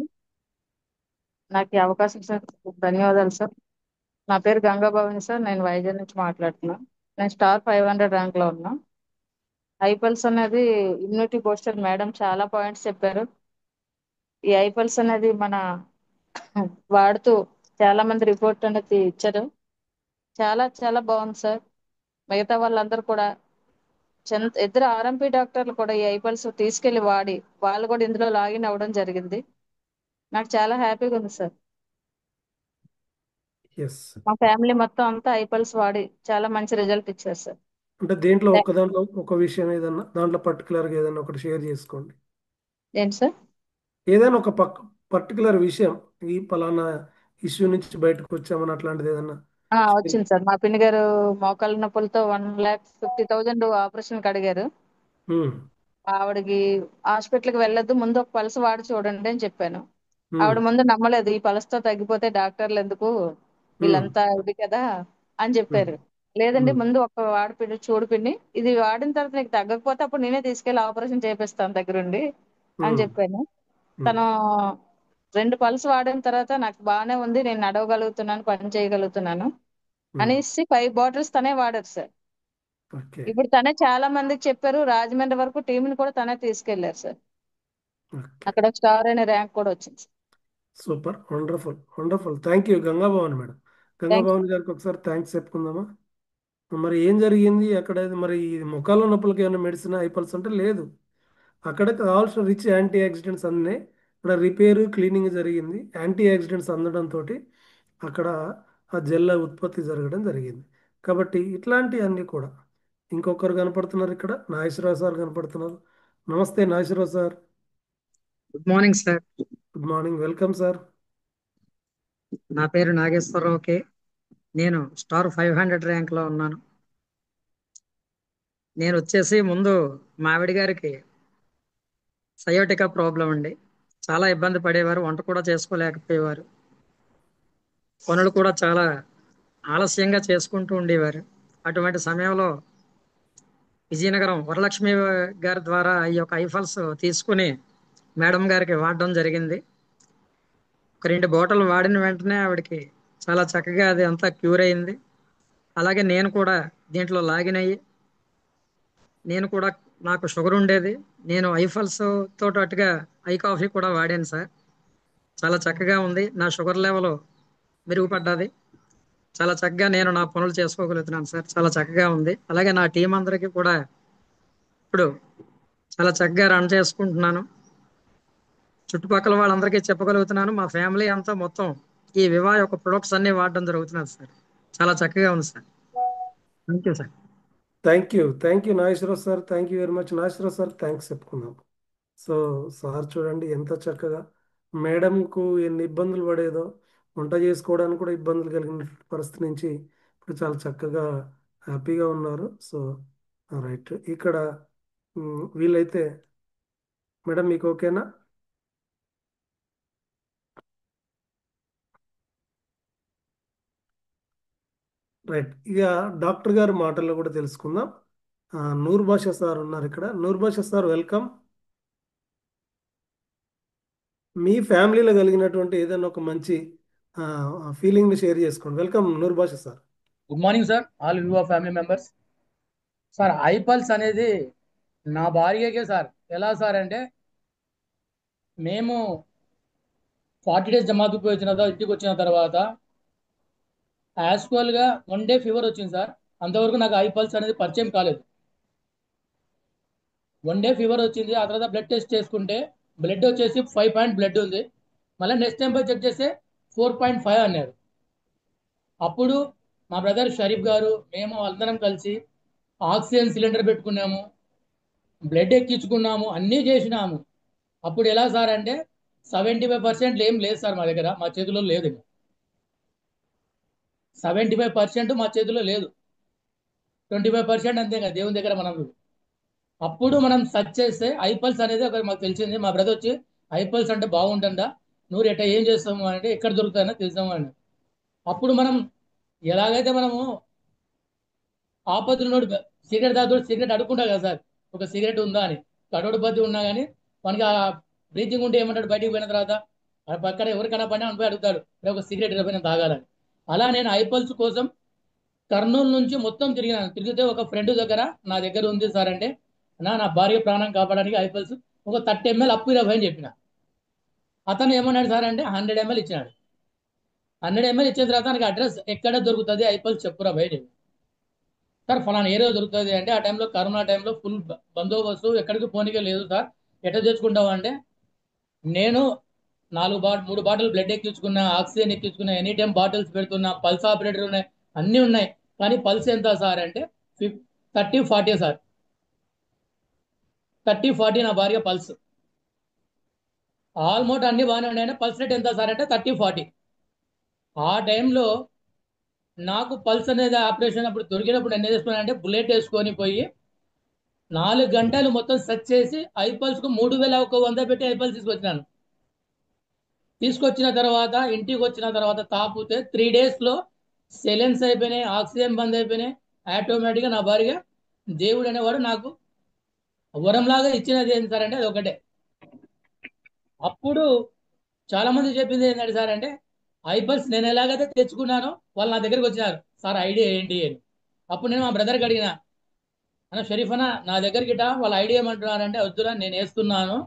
నాకు ఈ అవకాశం సార్ ధన్యవాదాలు సార్. నా పేరు గంగాభవాని సార్. నేను వైజాగ్ నుంచి మాట్లాడుతున్నా. నేను స్టార్ 500 ర్యాంక్ లో ఉన్నా. ఐపల్స్ అనేది ఇమ్యూనిటీ బూస్టర్. మేడం చాలా పాయింట్స్ చెప్పారు. ఈ ఐపల్స్ అనేది మన వాడుతూ చాలా మంది రిపోర్ట్ అనేది ఇచ్చారు. చాలా చాలా బాగుంది సార్. మిగతా వాళ్ళందరూ కూడా ఇద్దరు ఆర్ఎంపీ డాక్టర్లు కూడా ఈ ఐపల్స్ తీసుకెళ్లి వాడి వాళ్ళు కూడా ఇందులో లాగిన్ అవ్వడం జరిగింది. నాకు చాలా హ్యాపీగా ఉంది సార్. ఎస్ మా ఫ్యామిలీ మొత్తం అంతా ఐపల్స్ వాడి చాలా మంచి రిజల్ట్ ఇచ్చారు సార్. అంటే దేంట్లో దాంట్లో ఒక విషయం ఏదన్నా దాంట్లో పర్టికులర్గా ఏదన్నా ఒకటి షేర్ చేసుకోండి. ఏంటి సార్? ఏదైనా ఒక పర్టికులర్ విషయం, ఈ పలానా ఇష్యూ నుంచి బయటకు వచ్చామని అట్లాంటిది ఏదన్నా. వచ్చింది సార్. మా పిన్ని గారు మోకాళ్ళ నొప్పులతో 1,50,000 ఆపరేషన్ కి అడిగారు. ఆవిడకి హాస్పిటల్కి వెళ్ళొద్దు, ముందు ఒక పల్స్ వాడి చూడండి అని చెప్పాను. ఆవిడ ముందు నమ్మలేదు. ఈ పల్స్తో తగ్గిపోతే డాక్టర్లు ఎందుకు, వీళ్ళంతా ఇది కదా అని చెప్పారు. లేదండి, ఉమ్, ముందు ఒక వాడిపిండి చూడిపిండి, ఇది వాడిన తర్వాత నీకు తగ్గకపోతే అప్పుడు నేనే తీసుకెళ్లి ఆపరేషన్ చేపిస్తాను దగ్గరుండి అని ఉమ్, చెప్పాను. ఉమ్, తను 2 పల్స్ వాడిన తర్వాత నాకు బాగానే ఉంది, నేను నడవగలుగుతున్నాను, పని చేయగలుగుతున్నాను ఉమ్. అనేసి 5 బాటిల్స్ తనే వాడారు సార్. ఓకే. ఇప్పుడు తనే చాలా మందికి చెప్పారు, రాజమండ్రి వరకు టీంని కూడా తనే తీసుకెళ్లారు సార్. ఓకే. అక్కడ స్టార్ అనే ర్యాంక్ కూడా వచ్చింది sir. Super, wonderful, wonderful. Thank you Gangabhavani madam. Thank Gangabhavani గారికి ఒకసారి థ్యాంక్స్ చెప్పుకుందామా? మరి ఏం జరిగింది అక్కడ? మరి ఈ మొక్కల నొప్పులకి ఏమైనా మెడిసిన్ ఐపల్స్ అంటే లేదు. అక్కడ కావాల్సిన రిచ్ యాంటీ ఆక్సిడెంట్స్ అన్నీ అక్కడ రిపేరు క్లీనింగ్ జరిగింది. యాంటీ ఆక్సిడెంట్స్ అందడంతో అక్కడ ఆ జెల్ల ఉత్పత్తి జరగడం జరిగింది. కాబట్టి ఇట్లాంటివన్నీ కూడా ఇంకొకరు కనపడుతున్నారు ఇక్కడ, నాగేశ్వరరావు సార్ కనపడుతున్నారు. నమస్తే Nageswara Rao sir. Good morning sir. Good morning, welcome sir. నా పేరు నాగేశ్వరరావు కే. నేను స్టార్ 500 ర్యాంక్లో ఉన్నాను. నేను వచ్చేసి ముందు మా ఆవిడ గారికి సయోటికా ప్రాబ్లం అండి. చాలా ఇబ్బంది పడేవారు, వంట కూడా చేసుకోలేకపోయేవారు, పనులు కూడా చాలా ఆలస్యంగా చేసుకుంటూ ఉండేవారు. అటువంటి సమయంలో విజయనగరం వరలక్ష్మి గారి ద్వారా ఈ యొక్క ఐఫల్స్ తీసుకుని మేడం గారికి వాడడం జరిగింది. ఒక 2 బాటిల్ వాడిన వెంటనే ఆవిడకి చాలా చక్కగా అది అంతా క్యూర్ అయింది. అలాగే నేను కూడా దీంట్లో లాగిన్ అయ్యి, నేను కూడా నాకు షుగర్ ఉండేది, నేను ఐఫల్స్ తోటి అటుగా ఐ కాఫీ కూడా వాడాను సార్. చాలా చక్కగా ఉంది, నా షుగర్ లెవెల్ మెరుగుపడ్డది. చాలా చక్కగా నేను నా పనులు చేసుకోగలుగుతున్నాను సార్. చాలా చక్కగా ఉంది. అలాగే నా టీం అందరికీ కూడా ఇప్పుడు చాలా చక్కగా రన్ చేసుకుంటున్నాను. చుట్టుపక్కల వాళ్ళందరికీ చెప్పగలుగుతున్నాను. మా ఫ్యామిలీ అంతా మొత్తం ఈ వివా యొక్క ప్రొడక్ట్స్ అన్ని వాడడం జరుగుతున్నది సార్. చాలా చక్కగా ఉంది sir. Thank you sir. Thank you Nageswara Rao sir. Thank you very much Nageswara Rao sir. Thanks చెప్పుకుందాం. సో సార్ చూడండి ఎంత చక్కగా, మేడంకు ఎన్ని ఇబ్బందులు పడేదో, వంట చేసుకోవడానికి కూడా ఇబ్బందులు కలిగిన పరిస్థితి నుంచి ఇప్పుడు చాలా చక్కగా హ్యాపీగా ఉన్నారు. సో రైట్, ఇక్కడ వీలైతే మేడం మీకు ఓకేనా? రైట్, ఇక డాక్టర్ గారి మాటల్లో కూడా తెలుసుకుందాం. నూర్ బాషా సార్ ఉన్నారు ఇక్కడ. Noor Basha sir welcome. మీ ఫ్యామిలీలో కలిగినటువంటి ఏదైనా ఒక మంచి ఫీలింగ్ని షేర్ చేసుకోండి. Welcome Noor Basha sir. Good morning sir, all Vivo family members. Sir iPulse అనేది నా భార్యకే సార్. ఎలా సార్ అంటే, మేము 40 days జమాత్కి పోయి వచ్చిన తర్వాత, ఇంటికి వచ్చిన తర్వాత యాక్చువల్గా 1 day ఫీవర్ వచ్చింది సార్. అంతవరకు నాకు ఐపల్స్ అనేది పరిచయం కాలేదు. 1 day ఫీవర్ వచ్చింది. ఆ తర్వాత బ్లడ్ టెస్ట్ చేసుకుంటే బ్లడ్ వచ్చేసి 5 పాయింట్ బ్లడ్ ఉంది. మళ్ళీ నెక్స్ట్ టైం పోయి చెక్ చేస్తే 4.5 అన్నారు. అప్పుడు మా బ్రదర్ షరీఫ్ గారు, మేము అందరం కలిసి ఆక్సిజన్ సిలిండర్ పెట్టుకున్నాము, బ్లడ్ ఎక్కించుకున్నాము, అన్నీ చేసినాము. అప్పుడు ఎలా సార్ అంటే 75% ఏం లేదు సార్ మా దగ్గర, మా చేతిలో లేదు. 75% మా చేతిలో లేదు, 25% అంతే కదా దేవుని దగ్గర మనం. అప్పుడు మనం సర్చ్ చేస్తే ఐపల్స్ అనేది ఒక మాకు తెలిసింది. మా బ్రదర్ వచ్చి ఐపల్స్ అంటే బాగుంటుందా, నువ్వు ఎట్లా ఏం చేస్తాము అంటే ఎక్కడ దొరుకుతాయో తెలుసాము అని. అప్పుడు మనం ఎలాగైతే మనము ఆపత్తులు నోడు సిగరెట్ తాగుతాడు, సిగరెట్ అడుక్కుంటా కదా సార్, ఒక సిగరెట్ ఉందా అని. కటోడు బద్ది ఉన్నా కానీ మనకి ఆ బ్రీతింగ్ ఉంటే ఏమంటాడు, బయటికి పోయిన తర్వాత పక్కన ఎవరికైనా పని అని పోయి అడుగుతాడు, ఒక సిగరెట్ పోయినా తాగాలని. అలా నేను ఐపల్స్ కోసం కర్నూలు నుంచి మొత్తం తిరిగినాను. తిరిగితే ఒక ఫ్రెండ్ దగ్గర నా దగ్గర ఉంది సార్ అంటే, నా భార్య ప్రాణం కాపాడడానికి ఐపల్స్ ఒక 30 ml అప్పు 20 అని చెప్పిన. అతను ఏమన్నాడు సార్ అంటే 100 ml ఇచ్చినాడు. 100 ml ఇచ్చిన తర్వాత నాకు అడ్రస్ ఎక్కడ దొరుకుతుంది ఐపల్స్ చెప్పురా బయట సార్. ఫలానా ఏరియా దొరుకుతుంది అంటే, ఆ టైంలో కరోనా టైంలో ఫుల్ బందోబస్తు, ఎక్కడికి పోనీకే లేదు సార్. ఎట్లా తెచ్చుకుంటావు అంటే, నేను 3 బాటిల్ బ్లడ్ ఎక్కించుకున్నా, ఆక్సిజన్ ఎక్కించుకున్నా, ఎనీ టైం బాటిల్స్ పెడుతున్నా, పల్స్ ఆపరేటర్ ఉన్నాయి, అన్నీ ఉన్నాయి. కానీ పల్స్ ఎంత సార్ అంటే 30-40 సార్. 30-40 నా భార్య పల్స్. ఆల్మోస్ట్ అన్ని బాగానే ఉన్నాయని పల్స్ రేట్ ఎంత సార్ అంటే 30-40. ఆ టైంలో నాకు పల్స్ అనేది ఆపరేషన్ అప్పుడు దొరికినప్పుడు ఎన్ని చేసుకున్నానంటే, బుల్లెట్ వేసుకొని పోయి 4 గంటలు మొత్తం సెర్చ్ చేసి ఐపల్స్కు 3100 పెట్టి ఐపల్స్ తీసుకొచ్చినాను. తీసుకొచ్చిన తర్వాత ఇంటికి వచ్చిన తర్వాత తాపితే 3 days సెలెన్స్ అయిపోయినాయి, ఆక్సిజన్ బంద్ అయిపోయినాయి, ఆటోమేటిక్గా నా భార్య దేవుడు అనేవాడు నాకు వరంలాగా ఇచ్చినది ఏంటి సార్ అంటే అది ఒకటే. అప్పుడు చాలా మంది చెప్పింది ఏంటంటే సార్ అంటే ఐపల్స్ నేను ఎలాగైతే తెచ్చుకున్నానో వాళ్ళు నా దగ్గరికి వచ్చినారు, సార్ ఐడియా ఏంటి అని. అప్పుడు నేను మా బ్రదర్కి అడిగిన, అన్న షరీఫ్ అన్న నా దగ్గరికి వాళ్ళ ఐడియా ఏమంటున్నారంటే, వద్దురా నేను వేస్తున్నాను,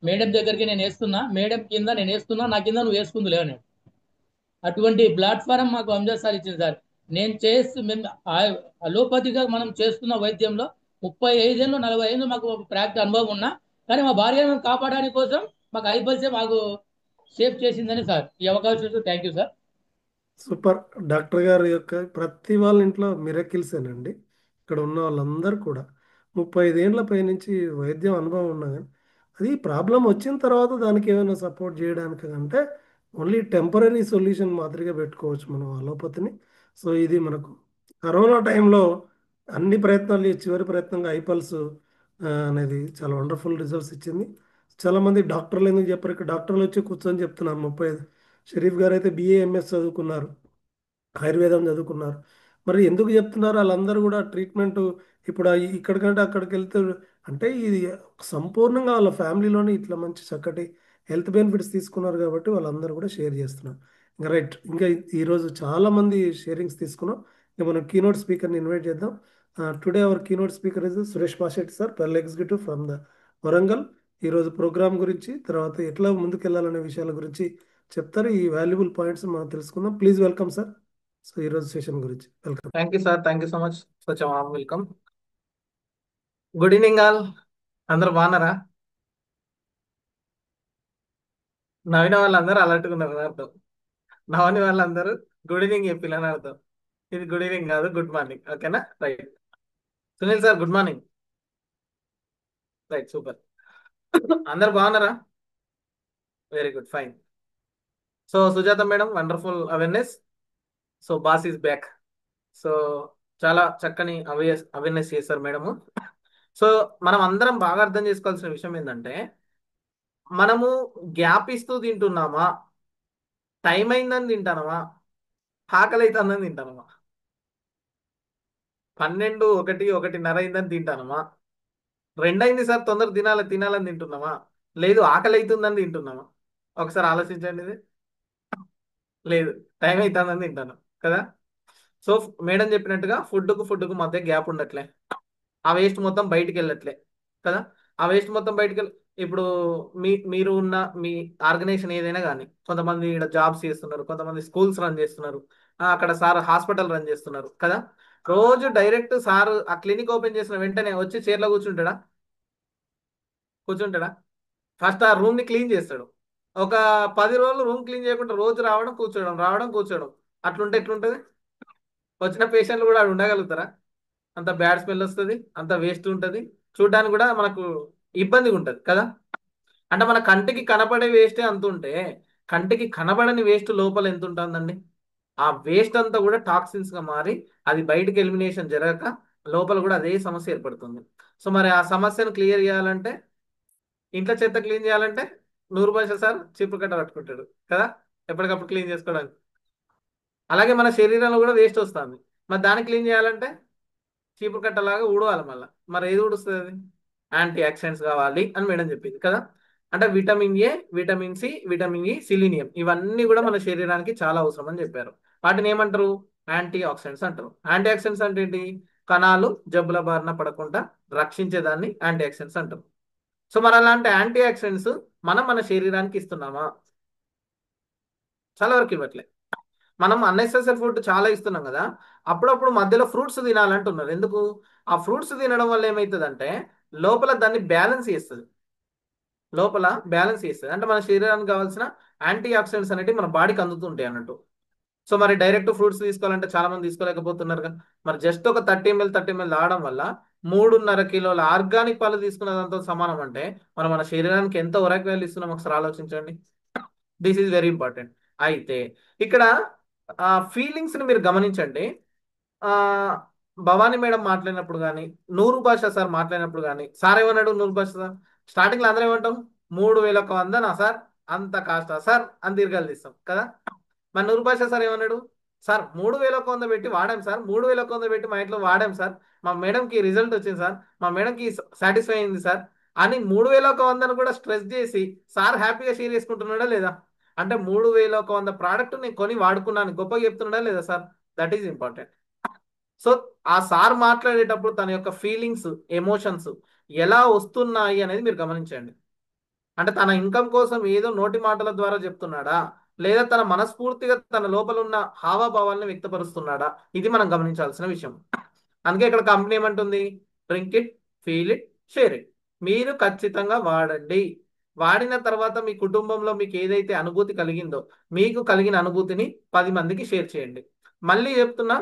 మేడం దగ్గరికి నేను వేస్తున్నా, మేడం కింద నేను వేస్తున్నా, నా కింద నువ్వు వేసుకుందులే అని. అటువంటి ప్లాట్ఫారం మాకు అంజద్ సార్ ఇచ్చింది సార్. నేను మేము అలోపతిగా మనం చేస్తున్న వైద్యంలో 35 ఏళ్ళు 40 ఏళ్ళు మాకు ప్రాక్టికల్ అనుభవం ఉన్నా కానీ మా భార్యను కాపాడడానికి కోసం మాకు ఐపల్సే మాకు సేఫ్ చేసిందని సార్. ఈ అవకాశం thank you sir. Super. Doctor గారి యొక్క ప్రతి వాళ్ళ ఇంట్లో మిరకిల్సేనండి. ఇక్కడ ఉన్న వాళ్ళందరూ కూడా 35 ఏండ్ల పైనుంచి వైద్యం అనుభవం ఉన్నా కానీ అది ప్రాబ్లం వచ్చిన తర్వాత దానికి ఏమైనా సపోర్ట్ చేయడానికి అంటే ఓన్లీ టెంపరీ సొల్యూషన్ మాదిరిగా పెట్టుకోవచ్చు మనం అలోపతిని. సో ఇది మనకు కరోనా టైంలో అన్ని ప్రయత్నాలు చేసి చివరి ప్రయత్నంగా ఐపల్స్ అనేది చాలా వండర్ఫుల్ రిజల్ట్స్ ఇచ్చింది. చాలామంది డాక్టర్లు ఎందుకు చెప్పారు, ఇక్కడ డాక్టర్లు వచ్చి కూర్చొని చెప్తున్నారు. 35 షరీఫ్ గారు అయితే BA MS చదువుకున్నారు, ఆయుర్వేదం చదువుకున్నారు. మరి ఎందుకు చెప్తున్నారు వాళ్ళందరూ కూడా ట్రీట్మెంట్ ఇప్పుడు ఇక్కడికంటే అక్కడికి వెళ్తే అంటే ఇది సంపూర్ణంగా వాళ్ళ ఫ్యామిలీలోనే ఇట్లా మంచి చక్కటి హెల్త్ బెనిఫిట్స్ తీసుకున్నారు కాబట్టి వాళ్ళందరూ కూడా షేర్ చేస్తున్నారు. ఇంకా రైట్, ఇంకా ఈరోజు చాలామంది షేరింగ్స్ తీసుకున్నాం. ఇంకా మనం కీనోట్ స్పీకర్ని ఇన్వైట్ చేద్దాం. Today our keynote speaker is Suresh Pashetti sir, pearl executive from the Warangal. ఈరోజు ప్రోగ్రామ్ గురించి తర్వాత ఎట్లా ముందుకెళ్లాలనే విషయాల గురించి చెప్తారు. ఈ వాల్యుబుల్ పాయింట్స్ మనం తెలుసుకుందాం. Please welcome sir. సో ఈరోజు సెషన్ గురించి welcome. Thank you sir, thank you so much. Such warm welcome. Good evening all. అందరూ బాగున్నారా? నవ్విన వాళ్ళందరూ అలర్ట్గా ఉన్నారు అర్థం. నవ్వని వాళ్ళందరూ గుడ్ ఈవినింగ్ చెప్పిల్లని అర్థం. ఇది గుడ్ ఈవినింగ్ కాదు, గుడ్ మార్నింగ్. ఓకేనా? Right. Sunil sir good morning. Right, super. అందరు బాగున్నారా? Very good, fine. So Sujatha madam wonderful awareness. So boss is back. So చాలా చక్కని అవేర్నెస్ చేశారు మేడము. సో మనం అందరం బాగా అర్థం చేసుకోవాల్సిన విషయం ఏంటంటే, మనము గ్యాప్ ఇస్తూ తింటున్నామా, టైం అయిందని తింటానమా, ఆకలి అవుతుందని తింటానమా, 12, 1, 1:30 అయిందని తింటానమా, 2 అయింది సార్ తొందర తినాలని తింటున్నామా, లేదు ఆకలి అవుతుందని తింటున్నామా? ఒకసారి ఆలోచించండి. ఇది లేదు, టైం అవుతుందని తింటాను కదా. సో మేడం చెప్పినట్టుగా ఫుడ్కు మధ్య గ్యాప్ ఉండట్లే, ఆ వేస్ట్ మొత్తం బయటికి వెళ్ళట్లే కదా. ఆ వేస్ట్ మొత్తం బయటికి ఇప్పుడు మీరు ఉన్న మీ ఆర్గనైజేషన్ ఏదైనా కానీ, కొంతమంది ఇక్కడ జాబ్స్ చేస్తున్నారు, కొంతమంది స్కూల్స్ రన్ చేస్తున్నారు, అక్కడ సార్ హాస్పిటల్ రన్ చేస్తున్నారు కదా. రోజు డైరెక్ట్ సార్ ఆ క్లినిక్ ఓపెన్ చేసిన వెంటనే వచ్చి చైర్లో కూర్చుంటాడా? ఫస్ట్ ఆ రూమ్ని క్లీన్ చేస్తాడు. ఒక 10 రోజులు రూమ్ క్లీన్ చేయకుండా రోజు రావడం కూర్చోవడం అట్లుంటే ఎట్లుంటుంది? వచ్చిన పేషెంట్లు కూడా ఉండగలుగుతారా? అంత బ్యాడ్ స్మెల్ వస్తుంది, అంత వేస్ట్ ఉంటుంది, చూడడానికి కూడా మనకు ఇబ్బందిగా ఉంటుంది కదా. అంటే మన కంటికి కనపడే వేస్టే అంత ఉంటే, కంటికి కనబడని వేస్ట్ లోపల ఎంత ఉంటుందండి? ఆ వేస్ట్ అంతా కూడా టాక్సిన్స్గా మారి అది బయటకు ఎలిమినేషన్ జరగక లోపల కూడా అదే సమస్య ఏర్పడుతుంది. సో మరి ఆ సమస్యను క్లియర్ చేయాలంటే, ఇంట్లో చెత్త క్లీన్ చేయాలంటే 100 రూపాయలు సార్ చీపురు కట్ట పట్టుకుంటాడు కదా, ఎప్పటికప్పుడు క్లీన్ చేసుకోవడానికి. అలాగే మన శరీరంలో కూడా వేస్ట్ వస్తుంది, మరి దాన్ని క్లీన్ చేయాలంటే చీపురు కట్టలాగా ఊడవాలి మళ్ళీ. మరి ఏది ఊడుస్తుంది? అది యాంటీ ఆక్సిడెంట్స్ కావాలి అని మేడం చెప్పింది కదా. అంటే vitamin A, vitamin C, vitamin E, selenium ఇవన్నీ కూడా మన శరీరానికి చాలా అవసరం అని చెప్పారు. వాటిని ఏమంటారు? యాంటీ ఆక్సిడెంట్స్ అంటారు. యాంటీ ఆక్సిడెంట్స్ అంటే ఏంటి? కణాలు జబ్బుల బారిన పడకుండా రక్షించేదాన్ని యాంటీ ఆక్సిడెంట్స్ అంటారు. సో మరి అలాంటి యాంటీ ఆక్సిడెంట్స్ మనం మన శరీరానికి ఇస్తున్నామా? చాలా వరకు ఇవ్వట్లే. మనం అన్నెసెసరీ ఫుడ్ చాలా ఇస్తున్నాం కదా. అప్పుడప్పుడు మధ్యలో ఫ్రూట్స్ తినాలంటున్నారు. ఎందుకు? ఆ ఫ్రూట్స్ తినడం వల్ల ఏమవుతుందంటే లోపల దాన్ని బ్యాలెన్స్ చేస్తుంది. అంటే మన శరీరానికి కావాల్సిన యాంటీ ఆక్సిడెంట్స్ అనేవి మన బాడీకి అందుతుంటాయి అన్నట్టు. సో మరి డైరెక్ట్ ఫ్రూట్స్ తీసుకోవాలంటే చాలా మంది తీసుకోలేకపోతున్నారు కదా. మరి జస్ట్ ఒక 30 ml తాగడం వల్ల 3.5 కిలోల ఆర్గానిక్ పాలు తీసుకున్న దాంతో సమానం. అంటే మనం మన శరీరానికి ఎంత ఒరాక్ వాల్యూ ఇస్తున్నాం ఒకసారి ఆలోచించండి. This is very important. అయితే ఇక్కడ ఫీలింగ్స్ని మీరు గమనించండి. భవానీ మేడం మాట్లాడినప్పుడు కానీ, నూరు భాష సార్ మాట్లాడినప్పుడు కానీ, సార్ ఏమన్నాడు? నూరు భాష సార్ స్టార్టింగ్లో అందరూ ఏమంటాం? 3,100 సార్, అంత కాస్టా సార్ అని దీర్ఘాలు తీస్తాం కదా. మరి నూరు భాష సార్ ఏమన్నాడు? సార్ 3,100 పెట్టి వాడాం సార్, 3,100 పెట్టి మా ఇంట్లో వాడాం సార్, మా మేడంకి రిజల్ట్ వచ్చింది సార్, మా మేడంకి సాటిస్ఫై అయింది సార్ అని 3,100 కూడా స్ట్రెస్ చేసి సార్ హ్యాపీగా షేర్ చేసుకుంటున్నాడా లేదా? అంటే 3,100 ప్రోడక్ట్ నేను కొని వాడుకున్నాను గొప్పగా చెప్తున్నాడా లేదా sir? That is important. So ఆ సార్ మాట్లాడేటప్పుడు తన యొక్క ఫీలింగ్స్, ఎమోషన్స్ ఎలా వస్తున్నాయి అనేది మీరు గమనించండి. అంటే తన ఇన్కమ్ కోసం ఏదో నోటి మాటల ద్వారా చెప్తున్నాడా, లేదా తన మనస్ఫూర్తిగా తన లోపల ఉన్న హావభావాలను వ్యక్తపరుస్తున్నాడా? ఇది మనం గమనించాల్సిన విషయం. అందుకే ఇక్కడ కంపెనీ ఏమంటుంది, drink it, feel it, share it. మీరు ఖచ్చితంగా వాడండి. వాడిన తర్వాత మీ కుటుంబంలో మీకు ఏదైతే అనుభూతి కలిగిందో, మీకు కలిగిన అనుభూతిని 10 మందికి షేర్ చేయండి. మళ్ళీ చెప్తున్నా,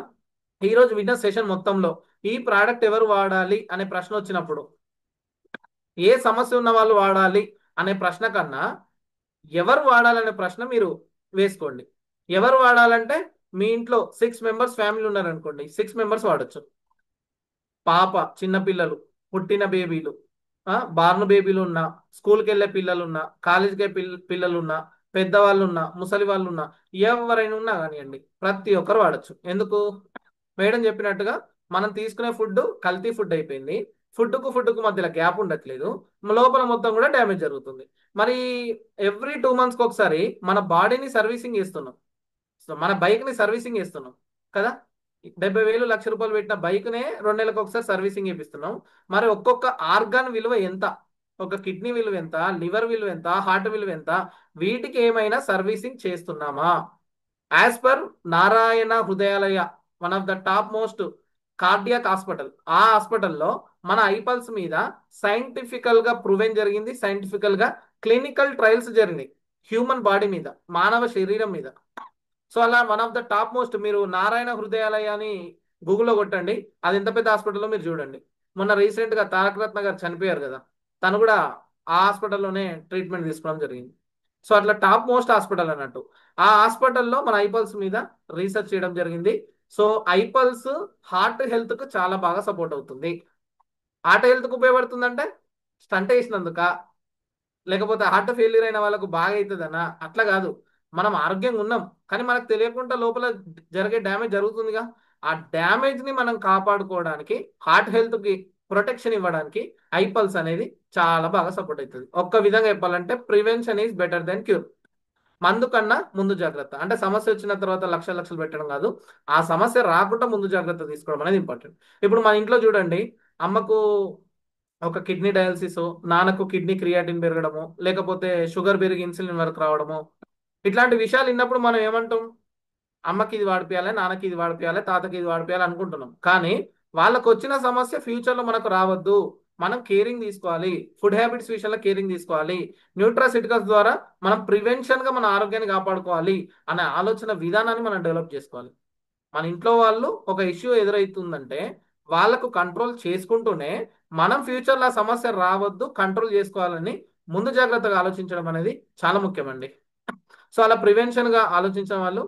ఈరోజు విన్న సెషన్ మొత్తంలో ఈ ప్రోడక్ట్ ఎవరు వాడాలి అనే ప్రశ్న వచ్చినప్పుడు, ఏ సమస్య ఉన్న వాళ్ళు వాడాలి అనే ప్రశ్న కన్నా ఎవరు వాడాలనే ప్రశ్న మీరు వేసుకోండి. ఎవరు వాడాలంటే మీ ఇంట్లో 6 మెంబర్స్ ఫ్యామిలీ ఉన్నారనుకోండి, 6 మెంబర్స్ వాడచ్చు. పాప, చిన్నపిల్లలు, పుట్టిన బేబీలు, బార్న్ బేబీలు ఉన్నా, స్కూల్కి వెళ్ళే పిల్లలు ఉన్నా, కాలేజీకి పిల్లలు ఉన్నా, పెద్దవాళ్ళు ఉన్నా, ముసలి వాళ్ళు ఉన్నా, ఎవరైనా ఉన్నా కానివ్వండి, ప్రతి ఒక్కరు వాడచ్చు. ఎందుకు? మేడం చెప్పినట్టుగా మనం తీసుకునే ఫుడ్ కల్తీ ఫుడ్ అయిపోయింది. ఫుడ్కు మధ్యలో గ్యాప్ ఉండట్లేదు, లోపల మొత్తం కూడా డ్యామేజ్ జరుగుతుంది. మరి ఎవ్రీ 2 మంత్స్కి ఒకసారి మన బాడీని సర్వీసింగ్ చేస్తున్నాం, సో మన బైక్ని సర్వీసింగ్ చేస్తున్నాం కదా. 70,000 లక్ష రూపాయలు పెట్టిన బైక్నే 2 నెలలకు ఒకసారి సర్వీసింగ్ చేపిస్తున్నాం. మరి ఒక్కొక్క ఆర్గాన్ విలువ ఎంత? ఒక కిడ్నీ విలువ ఎంత? లివర్ విలువ ఎంత? హార్ట్ విలువ ఎంత? వీటికి ఏమైనా సర్వీసింగ్ చేస్తున్నామా? As per Narayana Hrudayalaya, one of the top most cardiac hospital, ఆ హాస్పిటల్లో మన ఐపల్స్ మీద సైంటిఫికల్ గా ప్రూవెన్ జరిగింది, సైంటిఫికల్ గా క్లినికల్ ట్రయల్స్ జరిగినాయి హ్యూమన్ బాడీ మీద, మానవ శరీరం మీద. సో అలా one of the top most, మీరు నారాయణ హృదయాలయ అని గూగుల్లో కొట్టండి, అది ఎంత పెద్ద హాస్పిటల్లో మీరు చూడండి. మొన్న రీసెంట్ గా తారక రత్న గారు చనిపోయారు కదా, తను కూడా ఆ హాస్పిటల్లోనే ట్రీట్మెంట్ తీసుకోవడం జరిగింది. సో అట్లా టాప్ మోస్ట్ హాస్పిటల్ అన్నట్టు. ఆ హాస్పిటల్లో మన ఐపల్స్ మీద రీసెర్చ్ చేయడం జరిగింది. సో ఐపల్స్ హార్ట్ హెల్త్ కు చాలా బాగా సపోర్ట్ అవుతుంది. హార్ట్ హెల్త్ కు ఉపయోగపడుతుందంటే స్టంట్ వేసినందుక, లేకపోతే హార్ట్ ఫెయిల్యూర్ అయిన వాళ్ళకు బాగా అవుతుందనా? అట్లా కాదు. మనం ఆరోగ్యంగా ఉన్నాం కానీ మనకు తెలియకుండా లోపల జరిగే డ్యామేజ్ జరుగుతుందిగా. ఆ డ్యామేజ్ ని మనం కాపాడుకోవడానికి, హార్ట్ హెల్త్ కి ప్రొటెక్షన్ ఇవ్వడానికి ఐపల్స్ అనేది చాలా బాగా సపోర్ట్ అవుతుంది. ఒక్క విధంగా చెప్పాలంటే prevention is better than cure. మందు కన్నా ముందు జాగ్రత్త. అంటే సమస్య వచ్చిన తర్వాత లక్షలు లక్షలు పెట్టడం కాదు, ఆ సమస్య రాకుండా ముందు జాగ్రత్త తీసుకోవడం అనేది ఇంపార్టెంట్. ఇప్పుడు మన ఇంట్లో చూడండి, అమ్మకు ఒక కిడ్నీ డయాలసిస్, నాన్నకు కిడ్నీ క్రియాటిన్ పెరగడము, లేకపోతే షుగర్ పెరిగి ఇన్సులిన్ వరకు రావడము, ఇట్లాంటి విషయాలు విన్నప్పుడు మనం ఏమంటాం? అమ్మకి ఇది వాడిపోయాలి, నాన్నకి ఇది వాడిపోయాలి, తాతకి ఇది వాడిపోయాలి అనుకుంటున్నాం. కానీ వాళ్ళకు వచ్చిన సమస్య ఫ్యూచర్లో మనకు రావద్దు, మనం కేరింగ్ తీసుకోవాలి, ఫుడ్ హ్యాబిట్స్ విషయంలో కేరింగ్ తీసుకోవాలి, న్యూట్రాసిటికల్స్ ద్వారా మనం ప్రివెన్షన్గా మన ఆరోగ్యాన్ని కాపాడుకోవాలి అనే ఆలోచన విధానాన్ని మనం డెవలప్ చేసుకోవాలి. మన ఇంట్లో వాళ్ళు ఒక ఇష్యూ ఎదురవుతుందంటే వాళ్ళకు కంట్రోల్ చేసుకుంటూనే మనం ఫ్యూచర్లో ఆ సమస్య రావద్దు, కంట్రోల్ చేసుకోవాలని ముందు జాగ్రత్తగా ఆలోచించడం అనేది చాలా ముఖ్యమండి. సో అలా ప్రివెన్షన్గా ఆలోచించిన వాళ్ళు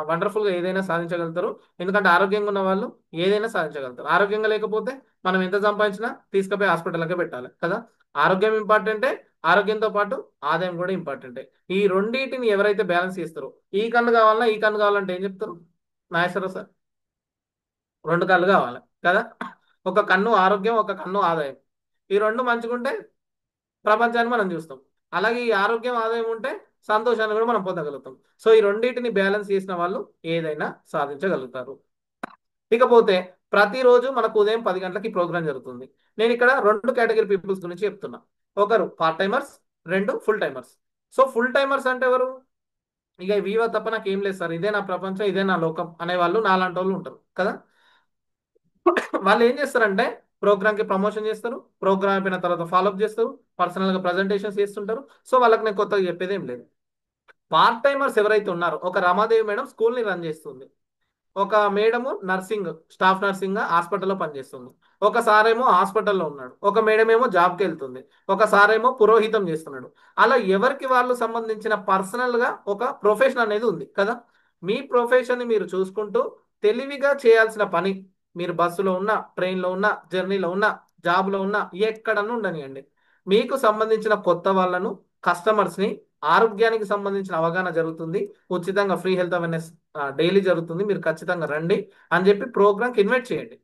వండర్ఫుల్గా ఏదైనా సాధించగలుగుతారు. ఎందుకంటే ఆరోగ్యంగా ఉన్న వాళ్ళు ఏదైనా సాధించగలుగుతారు. ఆరోగ్యంగా లేకపోతే మనం ఎంత సంపాదించినా తీసుకుపోయి హాస్పిటల్కే పెట్టాలి కదా. ఆరోగ్యం ఇంపార్టెంటే, ఆరోగ్యంతో పాటు ఆదాయం కూడా ఇంపార్టెంటే. ఈ రెండింటిని ఎవరైతే బ్యాలెన్స్ చేస్తారో, ఈ కన్ను కావాలన్నా ఈ కన్ను కావాలంటే ఏం చెప్తారు నాగేశ్వరరావు సార్? 2 కళ్ళు కావాలి కదా. ఒక కన్ను ఆరోగ్యం, ఒక కన్ను ఆదాయం. ఈ రెండు మంచుకుంటే ప్రపంచాన్ని మనం చూస్తాం. అలాగే ఈ ఆరోగ్యం, ఆదాయం ఉంటే సంతోషాన్ని కూడా మనం పొందగలుగుతాం. సో ఈ రెండింటిని బ్యాలెన్స్ చేసిన వాళ్ళు ఏదైనా సాధించగలుగుతారు. ఇకపోతే ప్రతిరోజు మనకు ఉదయం 10 గంటలకి ప్రోగ్రామ్ జరుగుతుంది. నేను ఇక్కడ 2 కేటగిరీ పీపుల్స్ గురించి చెప్తున్నా. ఒకరు part timers, 2 full timers. So full timers అంటే ఎవరు? ఇక వీవో తప్ప నాకు ఏం లేదు సార్, ఇదే నా ప్రపంచం, ఇదే నా లోకం అనే వాళ్ళు నాలాంటి వాళ్ళు ఉంటారు కదా. వాళ్ళు ఏం చేస్తారంటే ప్రోగ్రామ్కి ప్రమోషన్ చేస్తారు, ప్రోగ్రామ్ అయిపోయిన తర్వాత ఫాలోఅప్ చేస్తారు, పర్సనల్గా ప్రజెంటేషన్స్ చేస్తుంటారు. సో వాళ్ళకి నేను కొత్తగా చెప్పేది ఏం లేదు. పార్ట్ టైమర్స్ ఎవరైతే ఉన్నారో, ఒక రమాదేవి మేడం స్కూల్ని రన్ చేస్తుంది, ఒక మేడము నర్సింగ్, స్టాఫ్ నర్సింగ్ హాస్పిటల్లో పనిచేస్తుంది, ఒక సారేమో హాస్పిటల్లో ఉన్నాడు, ఒక మేడం ఏమో జాబ్కి వెళ్తుంది, ఒక సారేమో పురోహితం చేస్తున్నాడు. అలా ఎవరికి వాళ్ళు సంబంధించిన పర్సనల్గా ఒక ప్రొఫెషన్ అనేది ఉంది కదా. మీ ప్రొఫెషన్ని మీరు చూసుకుంటూ తెలివిగా చేయాల్సిన పని, మీరు బస్సులో ఉన్నా, ట్రైన్లో ఉన్నా, జర్నీలో ఉన్నా, జాబ్లో ఉన్నా, ఎక్కడన్నా ఉండనియండి, మీకు సంబంధించిన కొత్త వాళ్ళను, కస్టమర్స్ని ఆరోగ్యానికి సంబంధించిన అవగాహన జరుగుతుంది. ఉచితంగా ఫ్రీ హెల్త్ అవేర్నెస్ డైలీ జరుగుతుంది. మీరు ఖచ్చితంగా రండి అని చెప్పి ప్రోగ్రామ్కి ఇన్వైట్ చేయండి.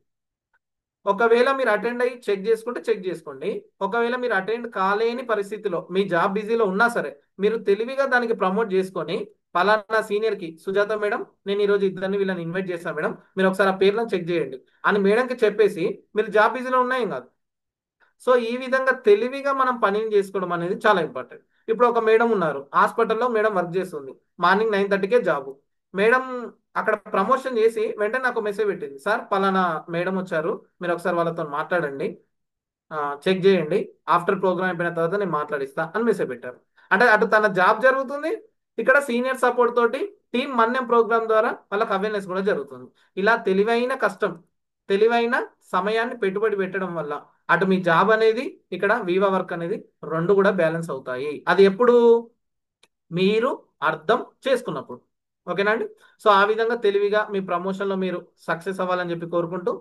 ఒకవేళ మీరు అటెండ్ అయ్యి చెక్ చేసుకుంటే చెక్ చేసుకోండి. ఒకవేళ మీరు అటెండ్ కాలేని పరిస్థితిలో మీ జాబ్ బిజీలో ఉన్నా సరే మీరు తెలివిగా దానికి ప్రమోట్ చేసుకొని పలానా సీనియర్కి సుజాత మేడం నేను ఈరోజు ఇద్దరిని వీళ్ళని ఇన్వైట్ చేశాను మేడం, మీరు ఒకసారి ఆ పేర్లను చెక్ చేయండి అని మేడంకి చెప్పేసి మీరు జాబ్ బిజీలో ఉన్నాయేం కాదు. సో ఈ విధంగా తెలివిగా మనం పనిని చేసుకోవడం అనేది చాలా ఇంపార్టెంట్. ఇప్పుడు ఒక మేడం ఉన్నారు, హాస్పిటల్లో మేడం వర్క్ చేస్తుంది, మార్నింగ్ 9:30కే జాబ్. మేడం అక్కడ ప్రమోషన్ చేసి వెంటనే నాకు మెసేజ్ పెట్టింది, సార్ పలానా మేడం వచ్చారు, మీరు ఒకసారి వాళ్ళతో మాట్లాడండి, చెక్ చేయండి, ఆఫ్టర్ ప్రోగ్రామ్ అయిపోయిన తర్వాత నేను మాట్లాడిస్తా అని మెసేజ్ పెట్టారు. అంటే అటు తన జాబ్ జరుగుతుంది, ఇక్కడ సీనియర్ సపోర్ట్ తోటి టీమ్ మన్యం ప్రోగ్రామ్ ద్వారా వాళ్ళకి అవేర్నెస్ కూడా జరుగుతుంది. ఇలా తెలివైన కష్టం, తెలివైన సమయాన్ని పెట్టుబడి పెట్టడం వల్ల అటు మీ జాబ్ అనేది ఇక్కడ వీవా వర్క్ అనేది రెండు కూడా బ్యాలెన్స్ అవుతాయి. అది ఎప్పుడు మీరు అర్థం చేసుకున్నప్పుడు. ఓకేనా అండి? సో ఆ విధంగా తెలివిగా మీ ప్రమోషన్లో మీరు సక్సెస్ అవ్వాలని చెప్పి కోరుకుంటూ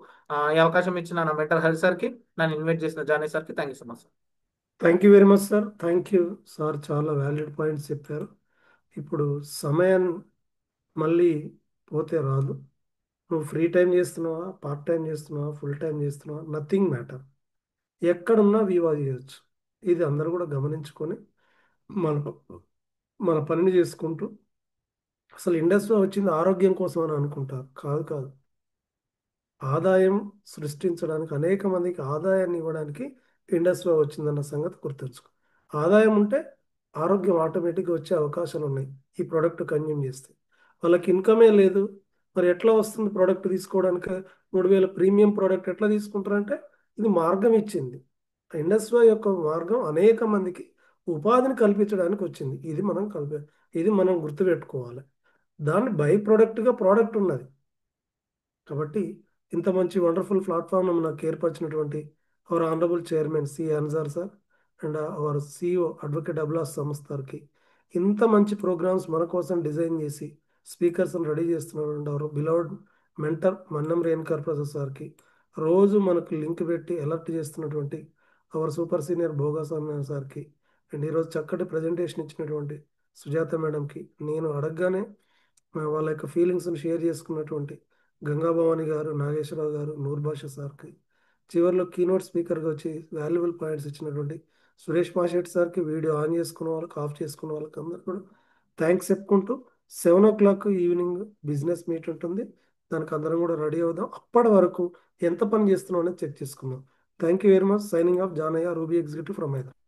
ఈ అవకాశం ఇచ్చిన నా మెంటల్ హెల్త్ సార్కి, నన్ను ఇన్వైట్ చేసిన జానీ సార్కి thank you so much sir. Thank you very much sir. Thank you sir, చాలా వ్యాలిడ్ పాయింట్స్ చెప్పారు. ఇప్పుడు సమయం మళ్ళీ పోతే రాదు. నువ్వు ఫ్రీ టైం చేస్తున్నావా, పార్ట్ టైం చేస్తున్నావా, ఫుల్ టైం చేస్తున్నావా, నథింగ్ మ్యాటర్. ఎక్కడున్నా వివా చేయొచ్చు. ఇది అందరూ కూడా గమనించుకొని మన మన పనిని చేసుకుంటూ, అసలు ఇండస్ట్రీ వచ్చింది ఆరోగ్యం కోసం అని అనుకుంటారు. కాదు కాదు, ఆదాయం సృష్టించడానికి, అనేక మందికి ఆదాయాన్ని ఇవ్వడానికి ఇండస్ట్రీ వచ్చిందన్న సంగతి గుర్తుంచుకో. ఆదాయం ఉంటే ఆరోగ్యం ఆటోమేటిక్గా వచ్చే అవకాశాలు ఉన్నాయి ఈ ప్రోడక్ట్ కన్జ్యూమ్ చేస్తే. వాళ్ళకి ఇన్కమే లేదు, మరి ఎట్లా వస్తుంది ప్రోడక్ట్ తీసుకోవడానికి? 3,000 ప్రీమియం ప్రోడక్ట్ ఎట్లా తీసుకుంటారంటే ఇది మార్గం ఇచ్చింది. ఇండస్ట్రీ యొక్క మార్గం అనేక మందికి ఉపాధిని కల్పించడానికి వచ్చింది. ఇది మనం గుర్తుపెట్టుకోవాలి. దాన్ని బై ప్రోడక్ట్గా ప్రోడక్ట్ ఉన్నది. కాబట్టి ఇంత మంచి వండర్ఫుల్ ప్లాట్ఫామ్ నాకు ఏర్పరిచినటువంటి our honourable chairman C Ansar sir and our CEO advocate అబ్లాస్ సంస్థకి, ఇంత మంచి ప్రోగ్రామ్స్ మన కోసం డిజైన్ చేసి స్పీకర్స్ రెడీ చేస్తున్నటువంటి our beloved mentor Mannam Renukar Prasad సార్కి, రోజు మనకు లింక్ పెట్టి అలర్ట్ చేస్తున్నటువంటి అవర్ సూపర్ సీనియర్ భోగా సార్కి, అండ్ ఈరోజు చక్కటి ప్రజెంటేషన్ ఇచ్చినటువంటి సుజాత మేడంకి, నేను అడగగానే వాళ్ళ యొక్క ఫీలింగ్స్ని షేర్ చేసుకున్నటువంటి గంగాభవాని గారు, నాగేశ్వరరావు గారు, నూర్ భాష సార్కి, చివరిలో కీనోట్ స్పీకర్గా వచ్చి వాల్యుబుల్ పాయింట్స్ ఇచ్చినటువంటి సురేష్ మాషెట్ సార్కి, వీడియో ఆన్ చేసుకున్న వాళ్ళకి, ఆఫ్ చేసుకున్న వాళ్ళకి అందరూ కూడా థ్యాంక్స్ చెప్పుకుంటూ 7 o'clock ఈవినింగ్ బిజినెస్ మీట్ ఉంటుంది. దానికి అందరం కూడా రెడీ అవుదాం. అప్పటి వరకు ఎంత పని చేస్తున్నాం అనేది చెక్ చేసుకుందాం. Thank you very much. Signing off Janaiah, Ruby executive from Hyderabad.